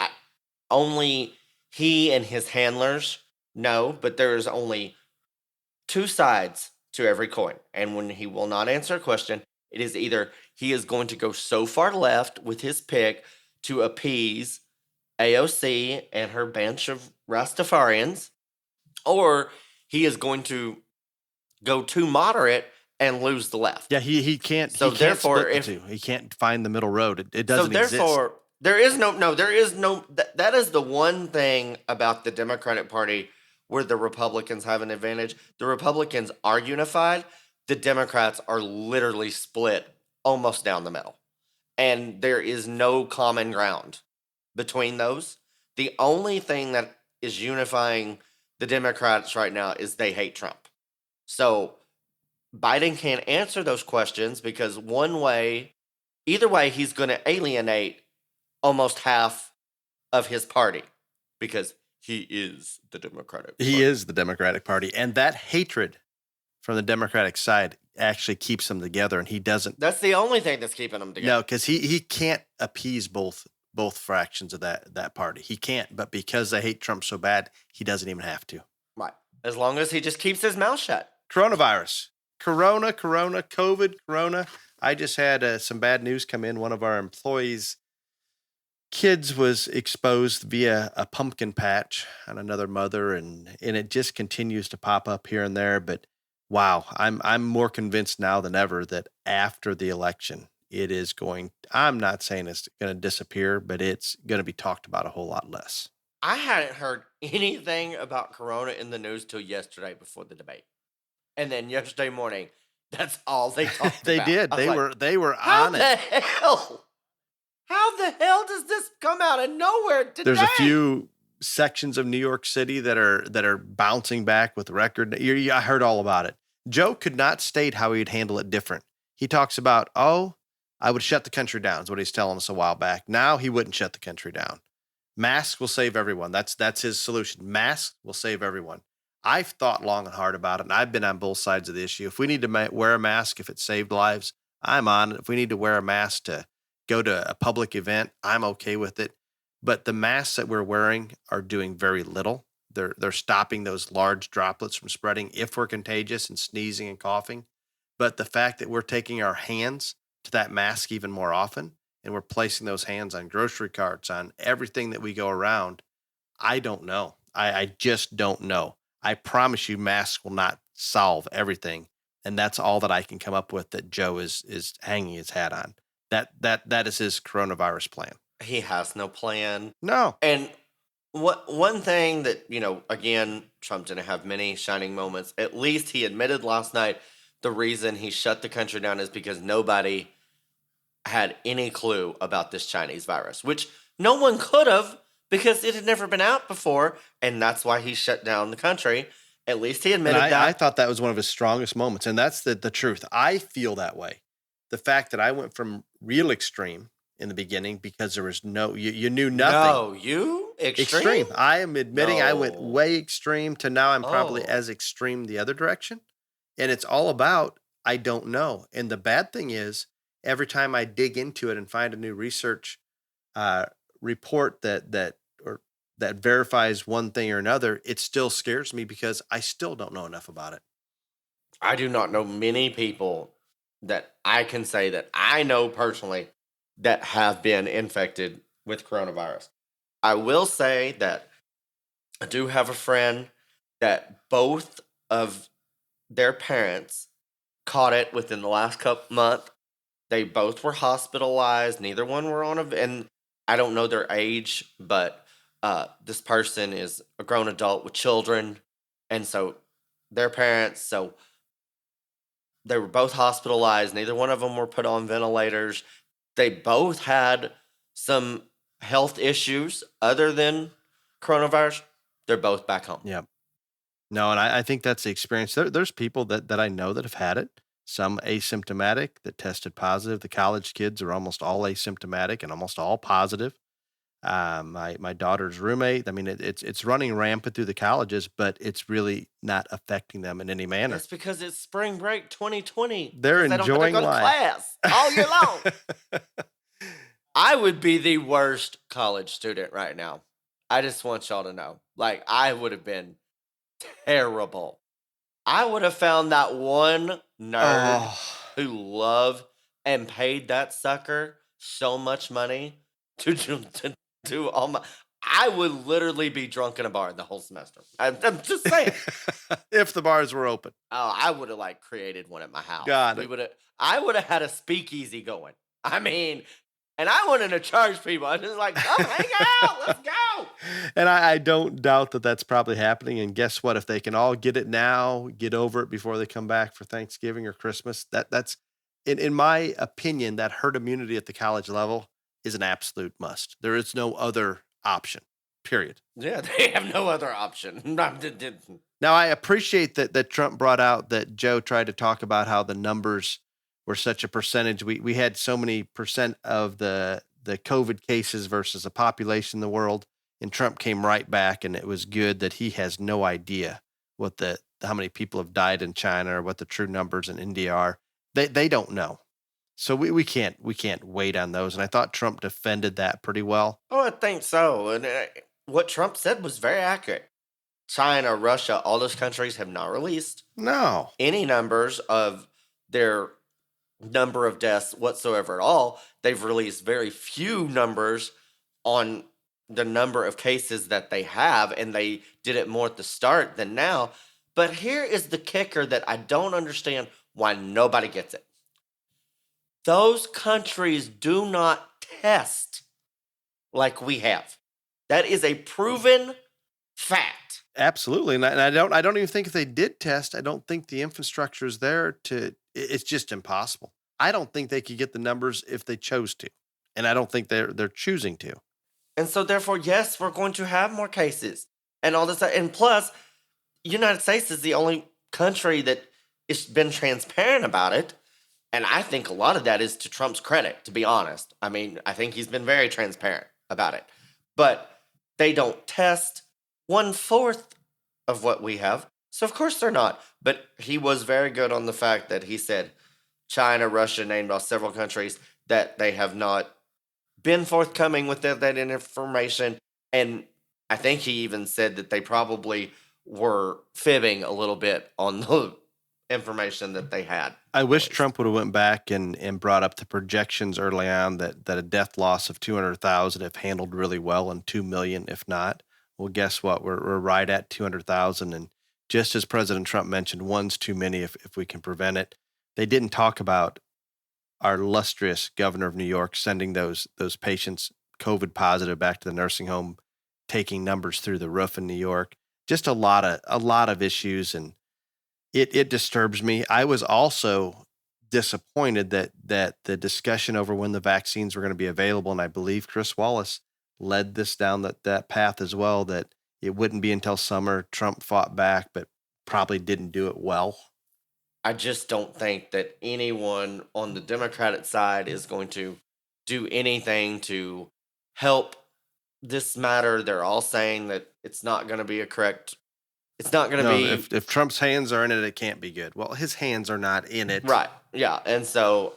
only he and his handlers know, but there is only two sides to every coin. And when he will not answer a question, it is either he is going to go so far left with his pick to appease AOC and her bench of Rastafarians, or he is going to go too moderate and lose the left. Yeah, he can't. So He can't therefore, split the two. He can't find the middle road. It doesn't exist. therefore, there is no. That is the one thing about the Democratic Party where the Republicans have an advantage. The Republicans are unified. The Democrats are literally split almost down the middle, and there is no common ground between those. The only thing that is unifying the Democrats right now is they hate Trump. So Biden can't answer those questions because either way, he's going to alienate almost half of his party because he is the Democratic Party. He is the Democratic Party, and that hatred from the Democratic side actually keeps them together, and he doesn't. That's the only thing that's keeping them together. No, because he can't appease both fractions of that party. He can't, but because they hate Trump so bad, he doesn't even have to. Right. As long as he just keeps his mouth shut. Coronavirus. Corona, COVID, Corona. I just had some bad news come in. One of our employees' kids was exposed via a pumpkin patch on another mother, and it just continues to pop up here and there. But wow, I'm more convinced now than ever that after the election, it is going. I'm not saying it's going to disappear, but it's going to be talked about a whole lot less. I hadn't heard anything about Corona in the news till yesterday before the debate. And then yesterday morning, that's all they talked They about. did. They were How on the it. hell? How the hell does this come out of nowhere today? There's a few sections of New York City that are bouncing back with record. I heard all about it. Joe could not state how he'd handle it different. He talks about, I would shut the country down, is what he's telling us a while back. Now he wouldn't shut the country down. Masks will save everyone. That's his solution. Masks will save everyone. I've thought long and hard about it, and I've been on both sides of the issue. If we need to wear a mask, if it saved lives, I'm on it. If we need to wear a mask to go to a public event, I'm okay with it. But the masks that we're wearing are doing very little. They're stopping those large droplets from spreading if we're contagious and sneezing and coughing. But the fact that we're taking our hands to that mask even more often, and we're placing those hands on grocery carts, on everything that we go around, I don't know. I just don't know. I promise you masks will not solve everything. And that's all that I can come up with that Joe is hanging his hat on. That is his coronavirus plan. He has no plan. No. And one thing that, again, Trump didn't have many shining moments. At least he admitted last night the reason he shut the country down is because nobody had any clue about this Chinese virus, which no one could have because it had never been out before, and that's why he shut down the country. At least he admitted that. I thought that was one of his strongest moments, and that's the truth. I feel that way. The fact that I went from real extreme in the beginning because there was you knew nothing. No, you? Extreme? I am admitting I went No. way extreme to now I'm probably Oh. as extreme the other direction. And it's all about, I don't know. And the bad thing is, every time I dig into it and find a new research report that verifies one thing or another, it still scares me because I still don't know enough about it. I do not know many people that I can say that I know personally that have been infected with coronavirus. I will say that I do have a friend that both of their parents caught it within the last couple month. They both were hospitalized. Neither one were on and I don't know their age, but this person is a grown adult with children, and so their parents. So they were both hospitalized. Neither one of them were put on ventilators. They both had some health issues other than coronavirus. They're both back home. Yeah. No, and I think that's the experience. There's people that I know that have had it, some asymptomatic that tested positive. The college kids are almost all asymptomatic and almost all positive. My daughter's roommate, I mean, it's running rampant through the colleges, but it's really not affecting them in any manner. That's because it's spring break 2020 They're because they don't have to enjoying go to life. class all year long. I would be the worst college student right now. I just want y'all to know. Like, I would have been terrible. I would have found that one nerd Oh, who loved and paid that sucker so much money to do all my. I would literally be drunk in a bar the whole semester. I'm just saying. if the bars were open. Oh, I would have like created one at my house. Got We it. would have. I would have had a speakeasy going. I mean, and I wanted to charge people. I was just like, come hang out, let's go. And I don't doubt that that's probably happening. And guess what? If they can all get it now, get over it before they come back for Thanksgiving or Christmas, that's in my opinion, that herd immunity at the college level is an absolute must. There is no other option. Period. Yeah, they have no other option. Now I appreciate that Trump brought out that Joe tried to talk about how the numbers were such a percentage. We had so many percent of the COVID cases versus the population in the world. And Trump came right back, and it was good that he has no idea what how many people have died in China or what the true numbers in India are. They don't know. So we can't wait on those. And I thought Trump defended that pretty well. Oh, I think so. And what Trump said was very accurate. China, Russia, all those countries have not released No. any numbers of their number of deaths whatsoever at all. They've released very few numbers on the number of cases that they have, and they did it more at the start than now. But here is the kicker that I don't understand why nobody gets it. Those countries do not test like we have. That is a proven fact. Absolutely. And I don't even think if they did test, I don't think the infrastructure is there it's just impossible. I don't think they could get the numbers if they chose to. And I don't think they're choosing to. And so therefore, yes, we're going to have more cases and all this. And plus, United States is the only country that has been transparent about it. And I think a lot of that is to Trump's credit, to be honest. I mean, I think he's been very transparent about it. But they don't test 1/4 of what we have. So of course they're not. But he was very good on the fact that he said China, Russia, named off several countries that they have not been forthcoming with that information. And I think he even said that they probably were fibbing a little bit on the information that they had I wish released. Trump would have went back and brought up the projections early on that a death loss of 200,000 if handled really well and 2 million if not. Well, guess what? We're right at 200,000. And just as President Trump mentioned, one's too many if we can prevent it. They didn't talk about our illustrious governor of New York sending those patients COVID positive back to the nursing home, taking numbers through the roof in New York. Just a lot of issues, and it disturbs me. I was also disappointed that the discussion over when the vaccines were going to be available, and I believe Chris Wallace led this down that path as well, that it wouldn't be until summer. Trump fought back, but probably didn't do it well. I just don't think that anyone on the Democratic side is going to do anything to help this matter. They're all saying that it's not going to be a correct. It's not going to No, be if Trump's hands are in it, it can't be good. Well, his hands are not in it. right. Yeah, and so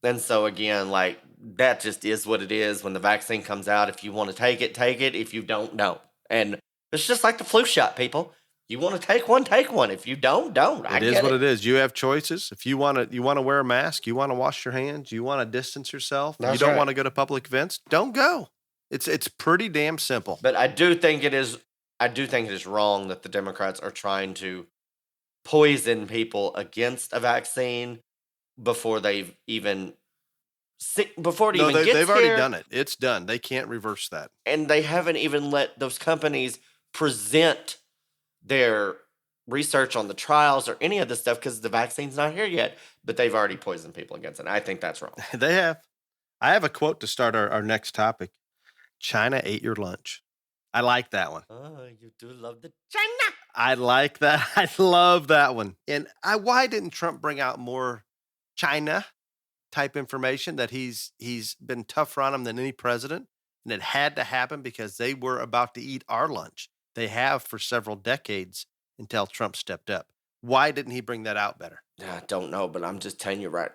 again, like that just is what it is. When the vaccine comes out, if you want to take it, take it. If you don't, don't. And it's just like the flu shot, people. You want to take one, take one. If you don't. I It is get what it. it is. You have choices. If you wanna wear a mask, you wanna wash your hands, you wanna distance yourself, you That's don't right. wanna go to public events, don't go. It's pretty damn simple. But I do think it is wrong that the Democrats are trying to poison people against a vaccine before they've even before it No, even gets they've already here, done it. It's done. They can't reverse that. and they haven't even let those companies present their research on the trials or any of this stuff because the vaccine's not here yet, but they've already poisoned people against it. I think that's wrong. They have. I have a quote to start our next topic. China ate your lunch. I like that one. Oh, you do love the China. I like that. I love that one. And why didn't Trump bring out more China type information that he's been tougher on him than any president? And it had to happen because they were about to eat our lunch. They have for several decades until Trump stepped up. Why didn't he bring that out better? I don't know, but I'm just telling you right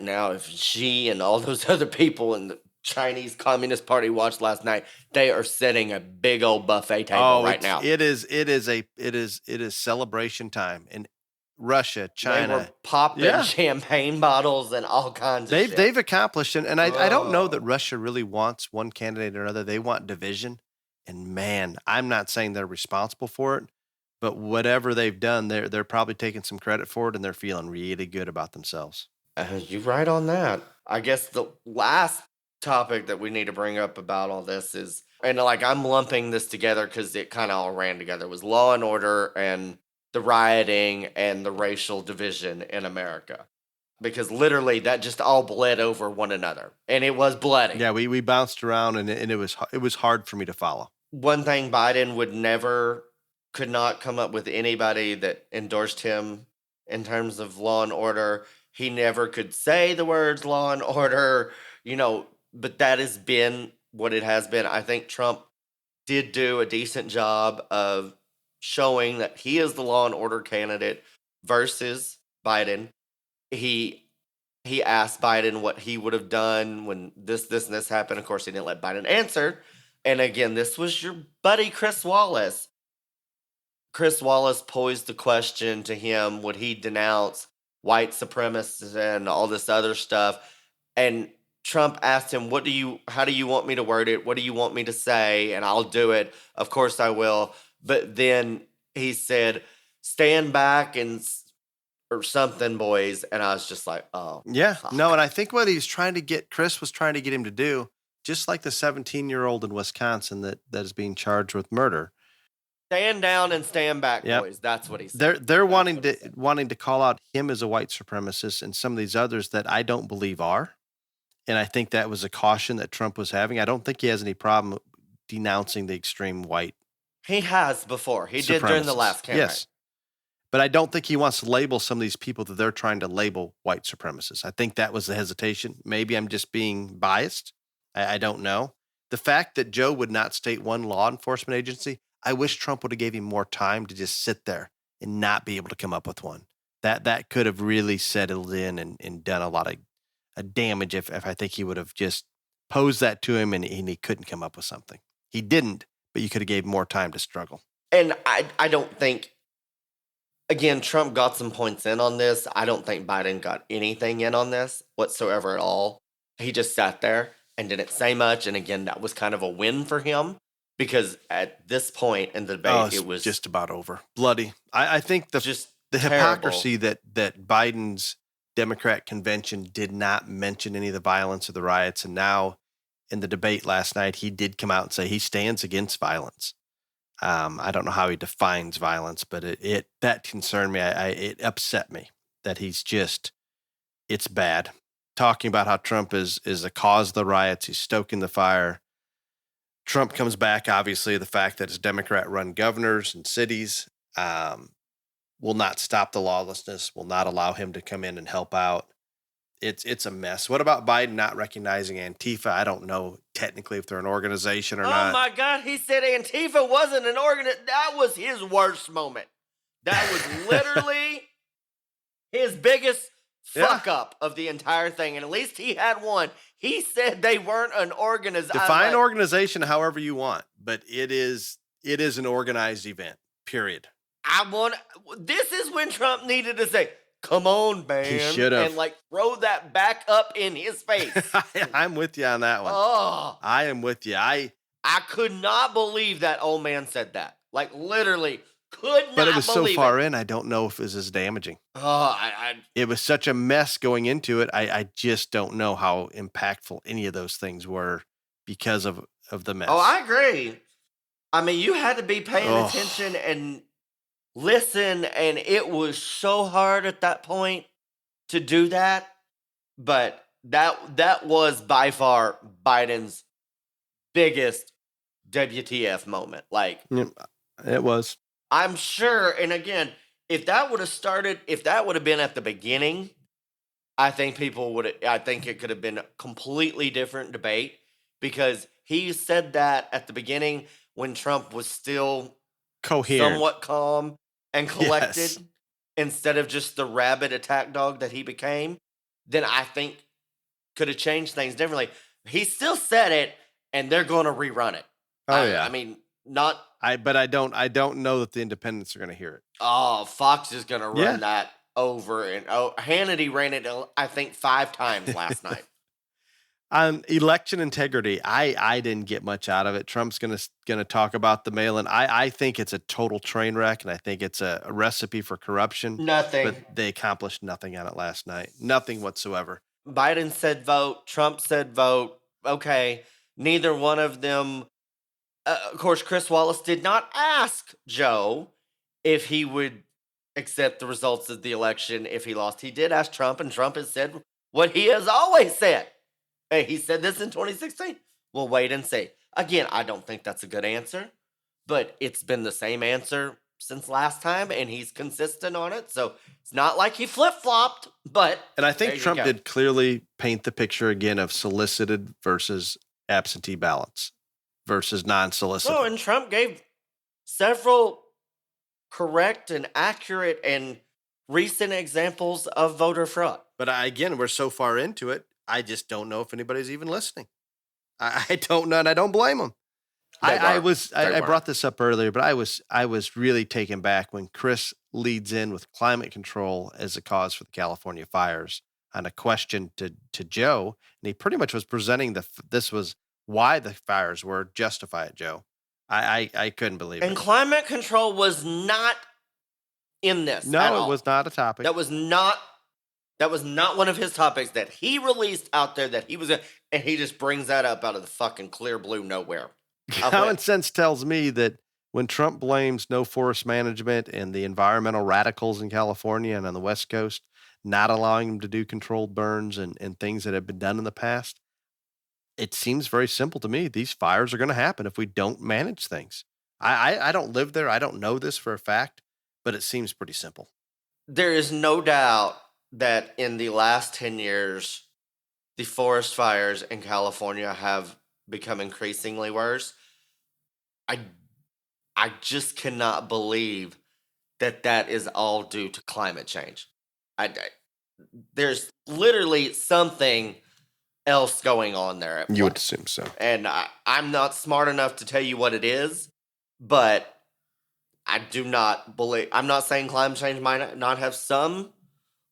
now, if Xi and all those other people in the Chinese Communist Party watched last night, they are setting a big old buffet table Oh, right now. it is celebration time in Russia, They were China. popping Yeah. champagne bottles and all kinds of shit. They've accomplished, and I don't know that Oh. Russia really wants one candidate or another. They want division, and man, I'm not saying they're responsible for it, but whatever they've done, they're probably taking some credit for it, and they're feeling really good about themselves. You're right on that. I guess the last topic that we need to bring up about all this is, and like I'm lumping this together because it kind of all ran together, was law and order and the rioting and the racial division in America. Because literally that just all bled over one another. And it was bloody. Yeah, we bounced around, and it was hard for me to follow. One thing Biden could not come up with anybody that endorsed him in terms of law and order. He never could say the words law and order, but that has been what it has been. I think Trump did do a decent job of showing that he is the law and order candidate versus Biden. He asked Biden what he would have done when this, and this happened. Of course, he didn't let Biden answer. And again, this was your buddy Chris Wallace. Chris Wallace posed the question to him: would he denounce white supremacists and all this other stuff? And Trump asked him, how do you want me to word it? What do you want me to say? And I'll do it. Of course I will. But then he said, stand back or something, boys. And I was just like, oh, Yeah, fuck. no, and I think what Chris was trying to get him to do, just like the 17-year-old in Wisconsin that is being charged with murder. Stand down and stand back, Yep. boys. That's what he said. They're That's wanting what he to said. wanting to call out him as a white supremacist and some of these others that I don't believe are. And I think that was a caution that Trump was having. I don't think he has any problem denouncing the extreme white He has before. He did during the supremacists. last campaign. Yes. But I don't think he wants to label some of these people that they're trying to label white supremacists. I think that was the hesitation. Maybe I'm just being biased. I don't know. The fact that Joe would not state one law enforcement agency, I wish Trump would have gave him more time to just sit there and not be able to come up with one. That could have really settled in and done a lot of damage if I think he would have just posed that to him and he couldn't come up with something. He didn't, but you could have gave more time to struggle. And I don't think, again, Trump got some points in on this. I don't think Biden got anything in on this whatsoever at all. He just sat there and didn't say much. And again, that was kind of a win for him because at this point in the debate, It's it was just about over. Bloody. I think just the terrible. hypocrisy that Biden's Democrat convention did not mention any of the violence or the riots. And now in the debate last night, he did come out and say he stands against violence. I don't know how he defines violence, but it that concerned me. It upset me that it's bad. Talking about how Trump is the cause of the riots. He's stoking the fire. Trump comes back, obviously, the fact that his Democrat-run governors and cities will not stop the lawlessness, will not allow him to come in and help out. It's a mess. What about Biden not recognizing Antifa? I don't know technically if they're an organization or Oh not. my God, he said Antifa wasn't an organization. That was his worst moment. That was literally his biggest fuck up of the entire thing. And at least he had one. He said they weren't an organization. Define organization however you want, but it is an organized event, period. I want. This is when Trump needed to say, "Come on, He man," should and have. like throw that back up in his face. I'm with you on that one. Oh, I am with you. I could not believe that old man said that. Like literally, could But it not was so believe it. far in, I don't know if it was as damaging. Oh, It was such a mess going into it. I just don't know how impactful any of those things were because of the oh, mess. I agree. I mean, you had to be paying Oh, attention and listen, and it was so hard at that point to do that. But that was by far Biden's biggest WTF moment. Like, yeah, it was. I'm sure, and again, if that would have been at the beginning, I think it could have been a completely different debate because he said that at the beginning when Trump was still Coherent. somewhat calm and Yes. collected instead of just the rabid attack dog that he became, then I think could have changed things differently. He still said it, and they're going to rerun it. Oh I yeah. mean, not But I don't know that the independents are going to hear it. oh, Fox is going to Yeah. run that over and oh, Hannity ran it I think 5 times last night. On election integrity, I didn't get much out of it. Trump's gonna talk about the mail-in. I think it's a total train wreck, and I think it's a recipe for corruption. Nothing. But they accomplished nothing on it last night. Nothing whatsoever. Biden said vote. Trump said vote. Okay, neither one of them. Of course, Chris Wallace did not ask Joe if he would accept the results of the election if he lost. He did ask Trump, and Trump has said what he has always said. Hey, he said this in 2016. We'll wait and see. Again, I don't think that's a good answer, but it's been the same answer since last time, and he's consistent on it. So it's not like he flip flopped, but And I there think you Trump go. did clearly paint the picture again of solicited versus absentee ballots versus non-solicited. Oh, and Trump gave several correct and accurate and recent examples of voter fraud. But again, we're so far into it, I just don't know if anybody's even listening. I don't know, and I don't blame them. They I weren't. was They I weren't. brought this up earlier, but I was really taken back when Chris leads in with climate control as a cause for the California fires on a question to Joe, and he pretty much was presenting this was why the fires were. Justify it, Joe. I couldn't believe And it. climate control was not in this at No, it was all. not a topic. That was not one of his topics that he released out there that he was and he just brings that up out of the fucking clear blue nowhere. I Common went, sense tells me that when Trump blames no forest management and the environmental radicals in California and on the West Coast not allowing them to do controlled burns and things that have been done in the past, it seems very simple to me. These fires are going to happen if we don't manage things. I don't live there. I don't know this for a fact, but it seems pretty simple. there is no doubt that in the last 10 years, the forest fires in California have become increasingly worse. I I just cannot believe that that is all due to climate change. There's literally something else going on there at You play. would assume so. And I'm not smart enough to tell you what it is, but I do not believe. I'm not saying climate change might not have some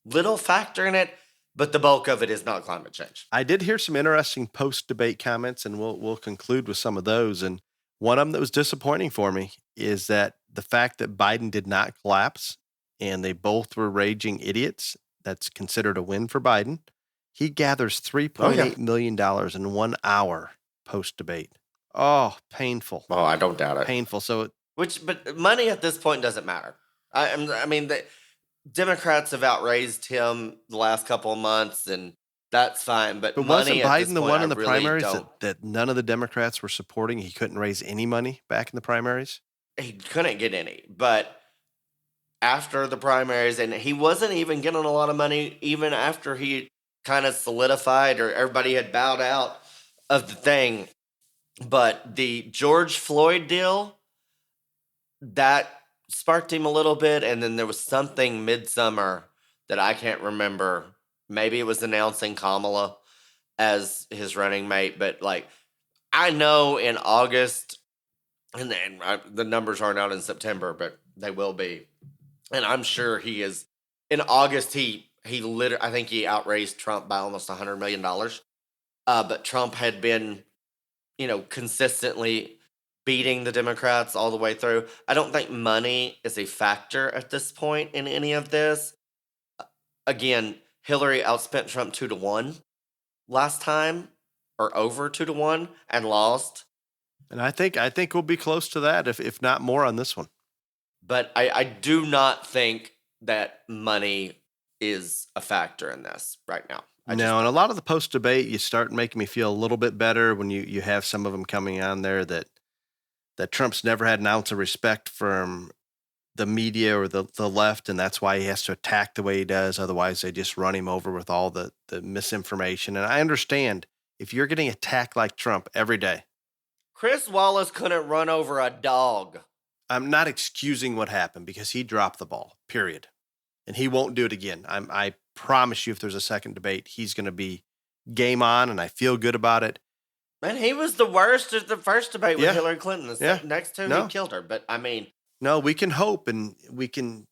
little factor in it, but the bulk of it is not climate change. I did hear some interesting post debate comments, and we'll conclude with some of those. And one of them that was disappointing for me is that the fact that Biden did not collapse and they both were raging idiots. That's considered a win for Biden. He gathers $3.8 million in 1 hour post debate. Oh, painful, Oh, I don't doubt it. painful. So But money at this point doesn't matter. I mean, the Democrats have outraised him the last couple of months, and that's fine. But wasn't money at this Biden the point, one I in the really primaries don't. that none of the Democrats were supporting? He couldn't raise any money back in the primaries. He couldn't get any, but after the primaries, and he wasn't even getting a lot of money even after he kind of solidified or everybody had bowed out of the thing. But the George Floyd deal, that sparked him a little bit, and then there was something midsummer that I can't remember. Maybe it was announcing Kamala as his running mate, but like I know in August and then the numbers aren't out in September, but they will be. And I'm sure he is. In August, he literally, I think he outraised Trump by almost $100 million. But Trump had been, consistently beating the Democrats all the way through. I don't think money is a factor at this point in any of this. Again, Hillary outspent Trump 2-1 last time, or over 2-1, and lost. And I think we'll be close to that, if not more on this one. But I do not think that money is a factor in this right now. I just No, and a lot of the post debate, you start making me feel a little bit better when you have some of them coming on there that Trump's never had an ounce of respect from the media or the left, and that's why he has to attack the way he does. Otherwise, they just run him over with all the misinformation. And I understand if you're getting attacked like Trump every day. Chris Wallace couldn't run over a dog. I'm not excusing what happened because he dropped the ball, period. And he won't do it again. I promise you, if there's a second debate, he's going to be game on, and I feel good about it. Man, he was the worst at the first debate with Yeah. Hillary Clinton. The Yeah. next two, No. he killed her. But I mean, No, we can hope, and we can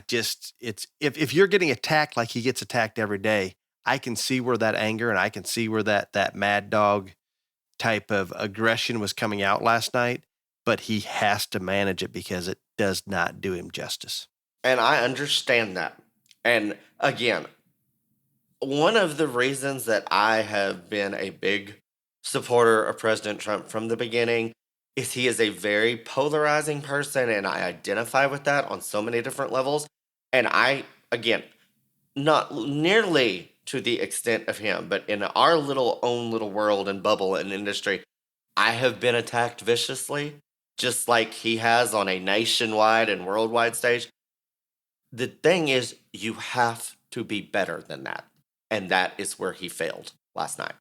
just it's if you're getting attacked like he gets attacked every day, I can see where that anger and I can see where that mad dog type of aggression was coming out last night, but he has to manage it because it does not do him justice. and I understand that. And again, one of the reasons that I have been a big supporter of President Trump from the beginning is he is a very polarizing person, and I identify with that on so many different levels. And I, again, not nearly to the extent of him, but in our own little world and bubble and industry, I have been attacked viciously, just like he has on a nationwide and worldwide stage. The thing is, you have to be better than that. And that is where he failed last night.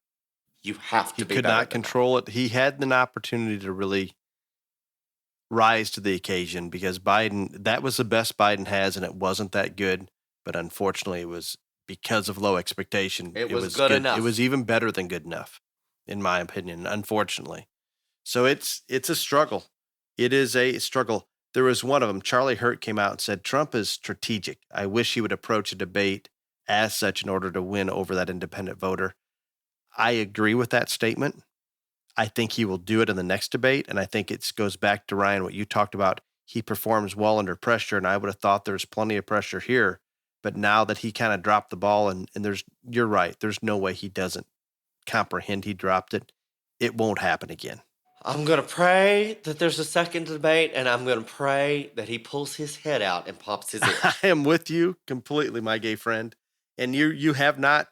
You have He to be could better not than that. control it. He had an opportunity to really rise to the occasion because that was the best Biden has, and it wasn't that good. But unfortunately, it was because of low expectation. It was good enough. It was even better than good enough, in my opinion, unfortunately. So it's a struggle. It is a struggle. There was one of them, Charlie Hurt, came out and said, Trump is strategic. I wish he would approach a debate as such in order to win over that independent voter. I agree with that statement. I think he will do it in the next debate. And I think it goes back to Ryan, what you talked about. He performs well under pressure. And I would have thought there's plenty of pressure here. But now that he kind of dropped the ball, and you're right, there's no way he doesn't comprehend he dropped it. It won't happen again. I'm going to pray that there's a second debate, and I'm going to pray that he pulls his head out and pops his ear. I am with you completely, my gay friend. And you have not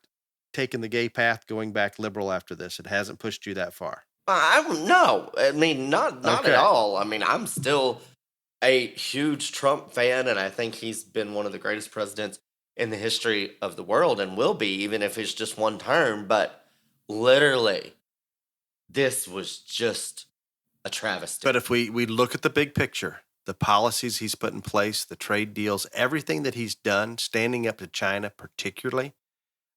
taken the gay path going back liberal after this. It hasn't pushed you that far. I don't know. I mean, not Okay. at all. I mean, I'm still a huge Trump fan, and I think he's been one of the greatest presidents in the history of the world and will be, even if it's just one term. But literally, this was just a travesty. But if we look at the big picture, the policies he's put in place, the trade deals, everything that he's done, standing up to China particularly,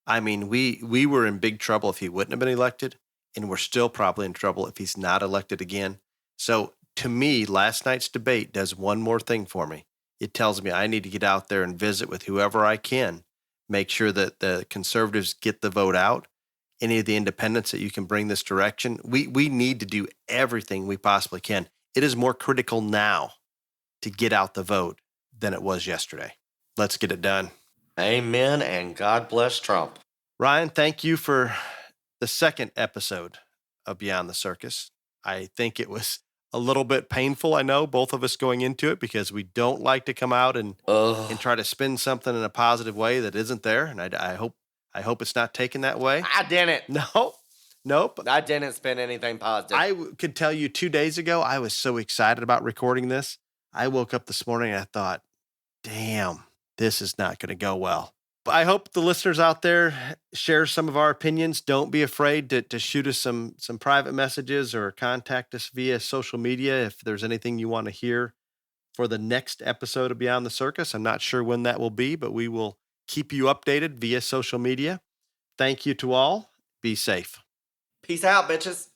I mean, we were in big trouble if he wouldn't have been elected, and we're still probably in trouble if he's not elected again. So to me, last night's debate does one more thing for me. It tells me I need to get out there and visit with whoever I can, make sure that the conservatives get the vote out. Any of the independents that you can bring this direction, we need to do everything we possibly can. It is more critical now to get out the vote than it was yesterday. Let's get it done. Amen, and God bless Trump. Ryan, thank you for the second episode of Beyond the Circus. I think it was a little bit painful, I know, both of us going into it, because we don't like to come out and Ugh. try to spin something in a positive way that isn't there. And I hope it's not taken that way. I didn't. No, nope. I didn't spend anything positive. Could tell you 2 days ago, I was so excited about recording this. I woke up this morning and I thought, damn, this is not going to go well. But I hope the listeners out there share some of our opinions. Don't be afraid to shoot us some private messages or contact us via social media if there's anything you want to hear for the next episode of Beyond the Circus. I'm not sure when that will be, but we will keep you updated via social media. Thank you to all. Be safe. Peace out, bitches.